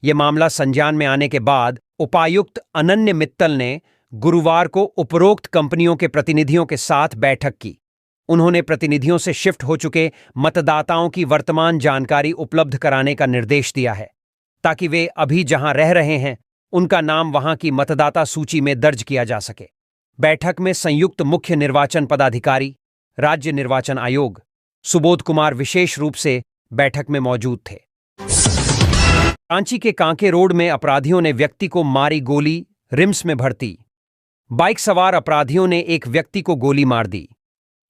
यह मामला संज्ञान में आने के बाद उपायुक्त अनन्य मित्तल ने गुरुवार को उपरोक्त कंपनियों के प्रतिनिधियों के साथ बैठक की। उन्होंने प्रतिनिधियों से शिफ्ट हो चुके मतदाताओं की वर्तमान जानकारी उपलब्ध कराने का निर्देश दिया है, ताकि वे अभी जहां रह रहे हैं उनका नाम वहां की मतदाता सूची में दर्ज किया जा सके। बैठक में संयुक्त मुख्य निर्वाचन पदाधिकारी, राज्य निर्वाचन आयोग सुबोध कुमार विशेष रूप से बैठक में मौजूद थे। रांची के कांके रोड में अपराधियों ने व्यक्ति को मारी गोली, रिम्स में भर्ती। बाइक सवार अपराधियों ने एक व्यक्ति को गोली मार दी।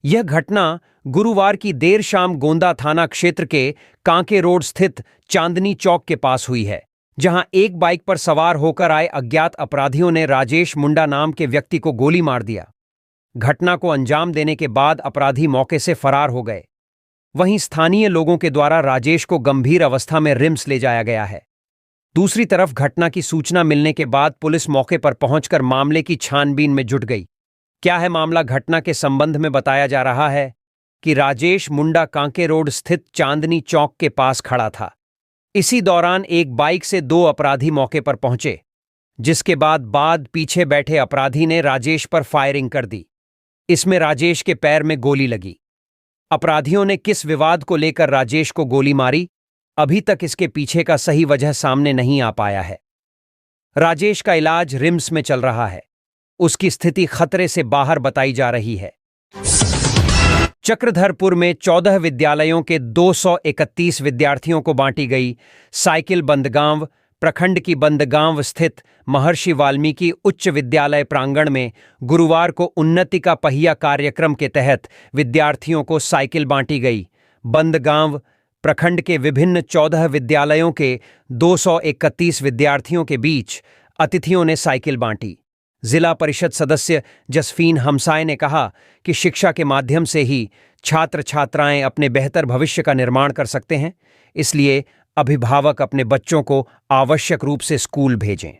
यह घटना गुरुवार की देर शाम गोंदा थाना क्षेत्र के कांके रोड स्थित चांदनी चौक के पास हुई है, जहां एक बाइक पर सवार होकर आए अज्ञात अपराधियों ने राजेश मुंडा नाम के व्यक्ति को गोली मार दिया। घटना को अंजाम देने के बाद अपराधी मौके से फरार हो गए। वहीं स्थानीय लोगों के द्वारा राजेश को गंभीर अवस्था में रिम्स ले जाया गया है। दूसरी तरफ घटना की सूचना मिलने के बाद पुलिस मौके पर पहुंचकर मामले की छानबीन में जुट गई। क्या है मामला? घटना के संबंध में बताया जा रहा है कि राजेश मुंडा कांके रोड स्थित चांदनी चौक के पास खड़ा था। इसी दौरान एक बाइक से दो अपराधी मौके पर पहुंचे, जिसके बाद पीछे बैठे अपराधी ने राजेश पर फायरिंग कर दी। इसमें राजेश के पैर में गोली लगी। अपराधियों ने किस विवाद को लेकर राजेश को गोली मारी, अभी तक इसके पीछे का सही वजह सामने नहीं आ पाया है। राजेश का इलाज रिम्स में चल रहा है। उसकी स्थिति खतरे से बाहर बताई जा रही है। चक्रधरपुर में 14 विद्यालयों के 231 विद्यार्थियों को बांटी गई साइकिल। बंदगांव प्रखंड की बंदगांव स्थित महर्षि वाल्मीकि उच्च विद्यालय प्रांगण में गुरुवार को उन्नति का पहिया कार्यक्रम के तहत विद्यार्थियों को साइकिल बांटी गई। बंदगांव प्रखंड के विभिन्न 14 विद्यालयों के 231 विद्यार्थियों के बीच अतिथियों ने साइकिल बांटी। जिला परिषद सदस्य जसफीन हमसाए ने कहा कि शिक्षा के माध्यम से ही छात्र छात्राएं अपने बेहतर भविष्य का निर्माण कर सकते हैं, इसलिए अभिभावक अपने बच्चों को आवश्यक रूप से स्कूल भेजें।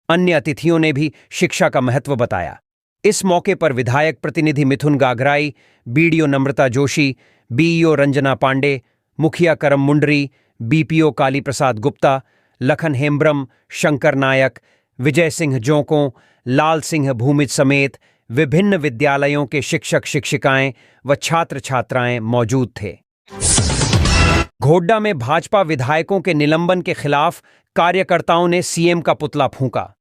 अन्य अतिथियों ने भी शिक्षा का महत्व बताया। इस मौके पर विधायक प्रतिनिधि मिथुन गागराई, बीडीओ नम्रता जोशी, बीईओ रंजना पांडे, मुखिया करम मुंडरी, बीपीओ काली प्रसाद गुप्ता, लखन हेम्ब्रम, शंकर नायक, विजय सिंह जोंकों, लाल सिंह भूमिज समेत विभिन्न विद्यालयों के शिक्षक शिक्षिकाएं व छात्र छात्राएं मौजूद थे। घोड्डा में भाजपा विधायकों के निलंबन के खिलाफ कार्यकर्ताओं ने सीएम का पुतला फूंका।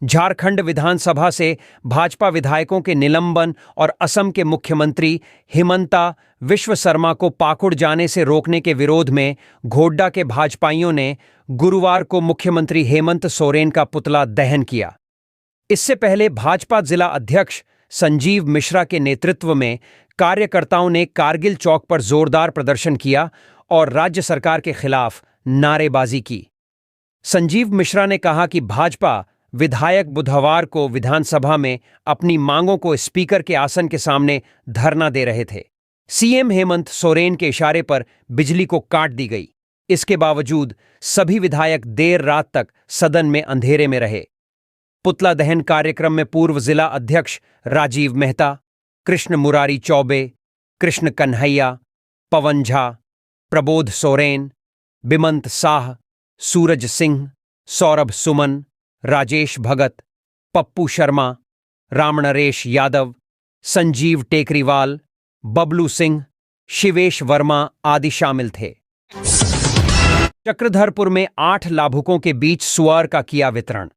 झारखंड विधानसभा से भाजपा विधायकों के निलंबन और असम के मुख्यमंत्री हिमंता विश्व शर्मा को पाकुड़ जाने से रोकने के विरोध में घोड्डा के भाजपाइयों ने गुरुवार को मुख्यमंत्री हेमंत सोरेन का पुतला दहन किया। इससे पहले भाजपा जिला अध्यक्ष संजीव मिश्रा के नेतृत्व में कार्यकर्ताओं ने कारगिल चौक पर जोरदार प्रदर्शन किया और राज्य सरकार के खिलाफ नारेबाजी की। संजीव मिश्रा ने कहा कि भाजपा विधायक बुधवार को विधानसभा में अपनी मांगों को स्पीकर के आसन के सामने धरना दे रहे थे। सीएम हेमंत सोरेन के इशारे पर बिजली को काट दी गई। इसके बावजूद सभी विधायक देर रात तक सदन में अंधेरे में रहे। पुतला दहन कार्यक्रम में पूर्व जिला अध्यक्ष राजीव मेहता, कृष्ण मुरारी चौबे, कृष्ण कन्हैया, पवन झा, प्रबोध सोरेन, बिमंत साह, सूरज सिंह, सौरभ सुमन, राजेश भगत, पप्पू शर्मा, रामनरेश यादव, संजीव टेकरीवाल, बबलू सिंह, शिवेश वर्मा आदि शामिल थे। चक्रधरपुर में 8 लाभुकों के बीच सुअर का किया वितरण।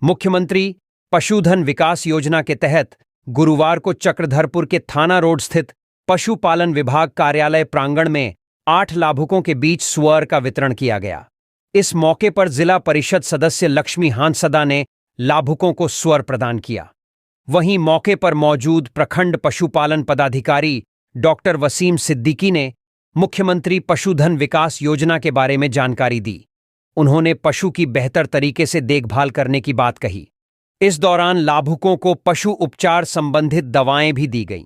मुख्यमंत्री पशुधन विकास योजना के तहत गुरुवार को चक्रधरपुर के थाना रोड स्थित पशुपालन विभाग कार्यालय प्रांगण में 8 लाभुकों के बीच सुअर का वितरण किया गया। इस मौके पर जिला परिषद सदस्य लक्ष्मी हांसदा ने लाभुकों को सुअर प्रदान किया। वहीं मौके पर मौजूद प्रखंड पशुपालन पदाधिकारी डॉक्टर वसीम सिद्दीकी ने मुख्यमंत्री पशुधन विकास योजना के बारे में जानकारी दी। उन्होंने पशु की बेहतर तरीके से देखभाल करने की बात कही। इस दौरान लाभुकों को पशु उपचार संबंधित दवाएं भी दी गईं।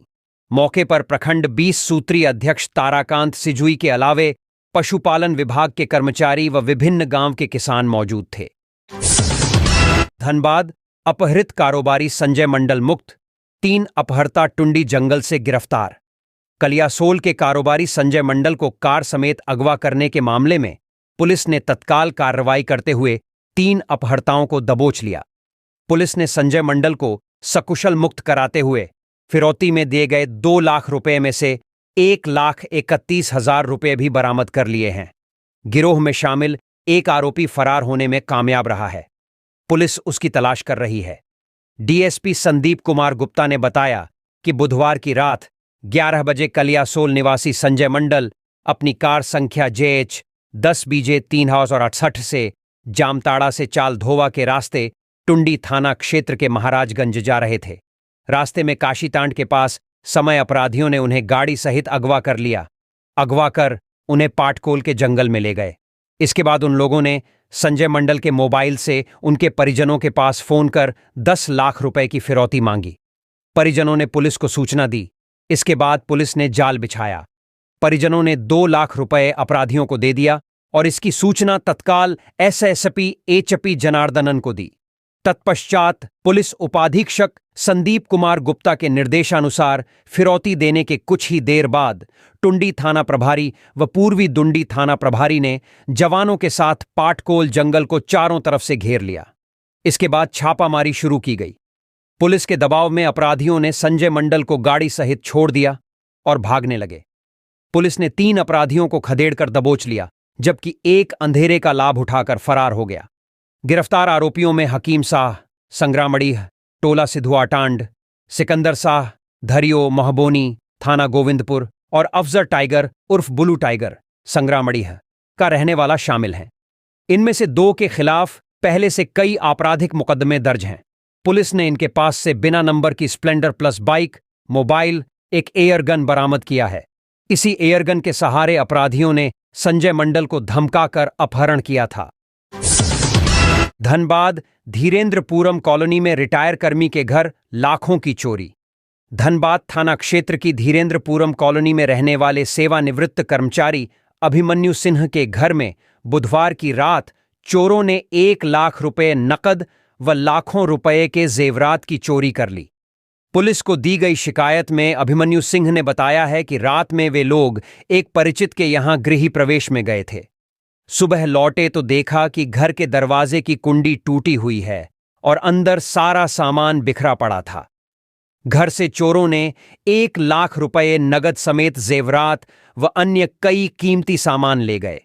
मौके पर प्रखंड 20 सूत्रीय अध्यक्ष ताराकांत सिजुई के अलावे पशुपालन विभाग के कर्मचारी व विभिन्न गांव के किसान मौजूद थे। धनबाद अपहृत कारोबारी संजय मंडल मुक्त, 3 अपहर्ता टुंडी जंगल से गिरफ्तार। कलियासोल के कारोबारी संजय मंडल को कार समेत अगवा करने के मामले में पुलिस ने तत्काल कार्रवाई करते हुए 3 अपहर्ताओं को दबोच लिया। पुलिस ने संजय मंडल को सकुशल मुक्त कराते हुए फिरौती में दिए गए 2 लाख रुपए में से 1,31,000 रुपए भी बरामद कर लिए हैं। गिरोह में शामिल एक आरोपी फरार होने में कामयाब रहा है। पुलिस उसकी तलाश कर रही है। डीएसपी संदीप कुमार गुप्ता ने बताया कि बुधवार की रात 11 बजे कलियासोल निवासी संजय मंडल अपनी कार संख्या JH 10BJ 368 से जामताड़ा से चालधोवा के रास्ते टुंडी थाना क्षेत्र के महाराजगंज जा रहे थे। रास्ते में काशीतांड के पास समय अपराधियों ने उन्हें गाड़ी सहित अगवा कर लिया। अगवा कर उन्हें पाटकोल के जंगल में ले गए। इसके बाद उन लोगों ने संजय मंडल के मोबाइल से उनके परिजनों के पास फोन कर 10 लाख रुपए की फिरौती मांगी। परिजनों ने पुलिस को सूचना दी। इसके बाद पुलिस ने जाल बिछाया। परिजनों ने 2 लाख रुपए अपराधियों को दे दिया और इसकी सूचना तत्काल एसएसपी HP जनार्दनन को दी। तत्पश्चात पुलिस उपाधीक्षक संदीप कुमार गुप्ता के निर्देशानुसार फिरौती देने के कुछ ही देर बाद टुंडी थाना प्रभारी व पूर्वी दुंडी थाना प्रभारी ने जवानों के साथ पाटकोल जंगल को चारों तरफ से घेर लिया। इसके बाद छापामारी शुरू की गई। पुलिस के दबाव में अपराधियों ने संजय मंडल को गाड़ी सहित छोड़ दिया और भागने लगे। पुलिस ने 3 अपराधियों को खदेड़कर दबोच लिया, जबकि एक अंधेरे का लाभ उठाकर फरार हो गया। गिरफ्तार आरोपियों में हकीम शाह, संग्रामड़ीह, टोला सिधुआ टांड, सिकंदर शाह, धरियो, महबोनी, थाना गोविंदपुर और अफजर टाइगर उर्फ बुलू टाइगर, संग्रामड़ीह का रहने वाला शामिल हैं। इनमें से 2 के खिलाफ पहले से कई आपराधिक मुकदमे दर्ज हैं। पुलिस ने इनके पास से बिना नंबर की स्प्लेंडर प्लस बाइक, मोबाइल, एक एयरगन बरामद किया है। इसी एयरगन के सहारे अपराधियों ने संजय मंडल को धमकाकर अपहरण किया था। धनबाद धीरेन्द्रपुरम कॉलोनी में रिटायर कर्मी के घर लाखों की चोरी। धनबाद थाना क्षेत्र की धीरेन्द्रपुरम कॉलोनी में रहने वाले सेवानिवृत्त कर्मचारी अभिमन्यु सिंह के घर में बुधवार की रात चोरों ने 1 लाख रुपए नकद व लाखों रुपए के जेवरात की चोरी कर ली। पुलिस को दी गई शिकायत में अभिमन्यु सिंह ने बताया है कि रात में वे लोग एक परिचित के यहां गृह प्रवेश में गए थे। सुबह लौटे तो देखा कि घर के दरवाजे की कुंडी टूटी हुई है और अंदर सारा सामान बिखरा पड़ा था। घर से चोरों ने 1 लाख रुपए नगद समेत जेवरात व अन्य कई कीमती सामान ले गए।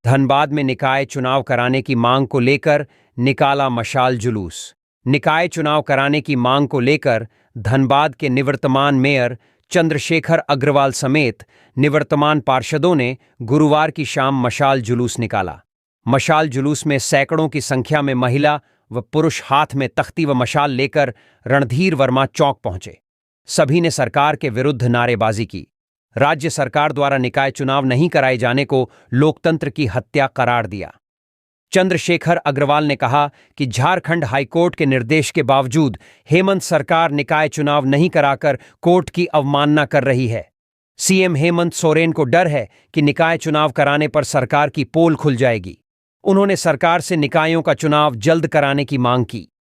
धनबाद में निकाय चुनाव कराने की मांग को लेकर निकाला मशाल जुलूस। निकाय चुनाव कराने की मांग को लेकर धनबाद के निवर्तमान मेयर चंद्रशेखर अग्रवाल समेत निवर्तमान पार्षदों ने गुरुवार की शाम मशाल जुलूस निकाला। मशाल जुलूस में सैकड़ों की संख्या में महिला व पुरुष हाथ में तख्ती व मशाल लेकर रणधीर वर्मा चौक पहुंचे। सभी ने सरकार के विरुद्ध नारेबाजी की। राज्य सरकार द्वारा निकाय चुनाव नहीं कराए जाने को लोकतंत्र की हत्या करार दिया। चंद्रशेखर अग्रवाल ने कहा कि झारखंड हाईकोर्ट के निर्देश के बावजूद हेमंत सरकार निकाय चुनाव नहीं कराकर कोर्ट की अवमानना कर रही है। सीएम हेमंत सोरेन को डर है कि निकाय चुनाव कराने पर सरकार की पोल खुल जाएगी। उन्होंने सरकार से निकायों का चुनाव जल्द कराने की मांग की।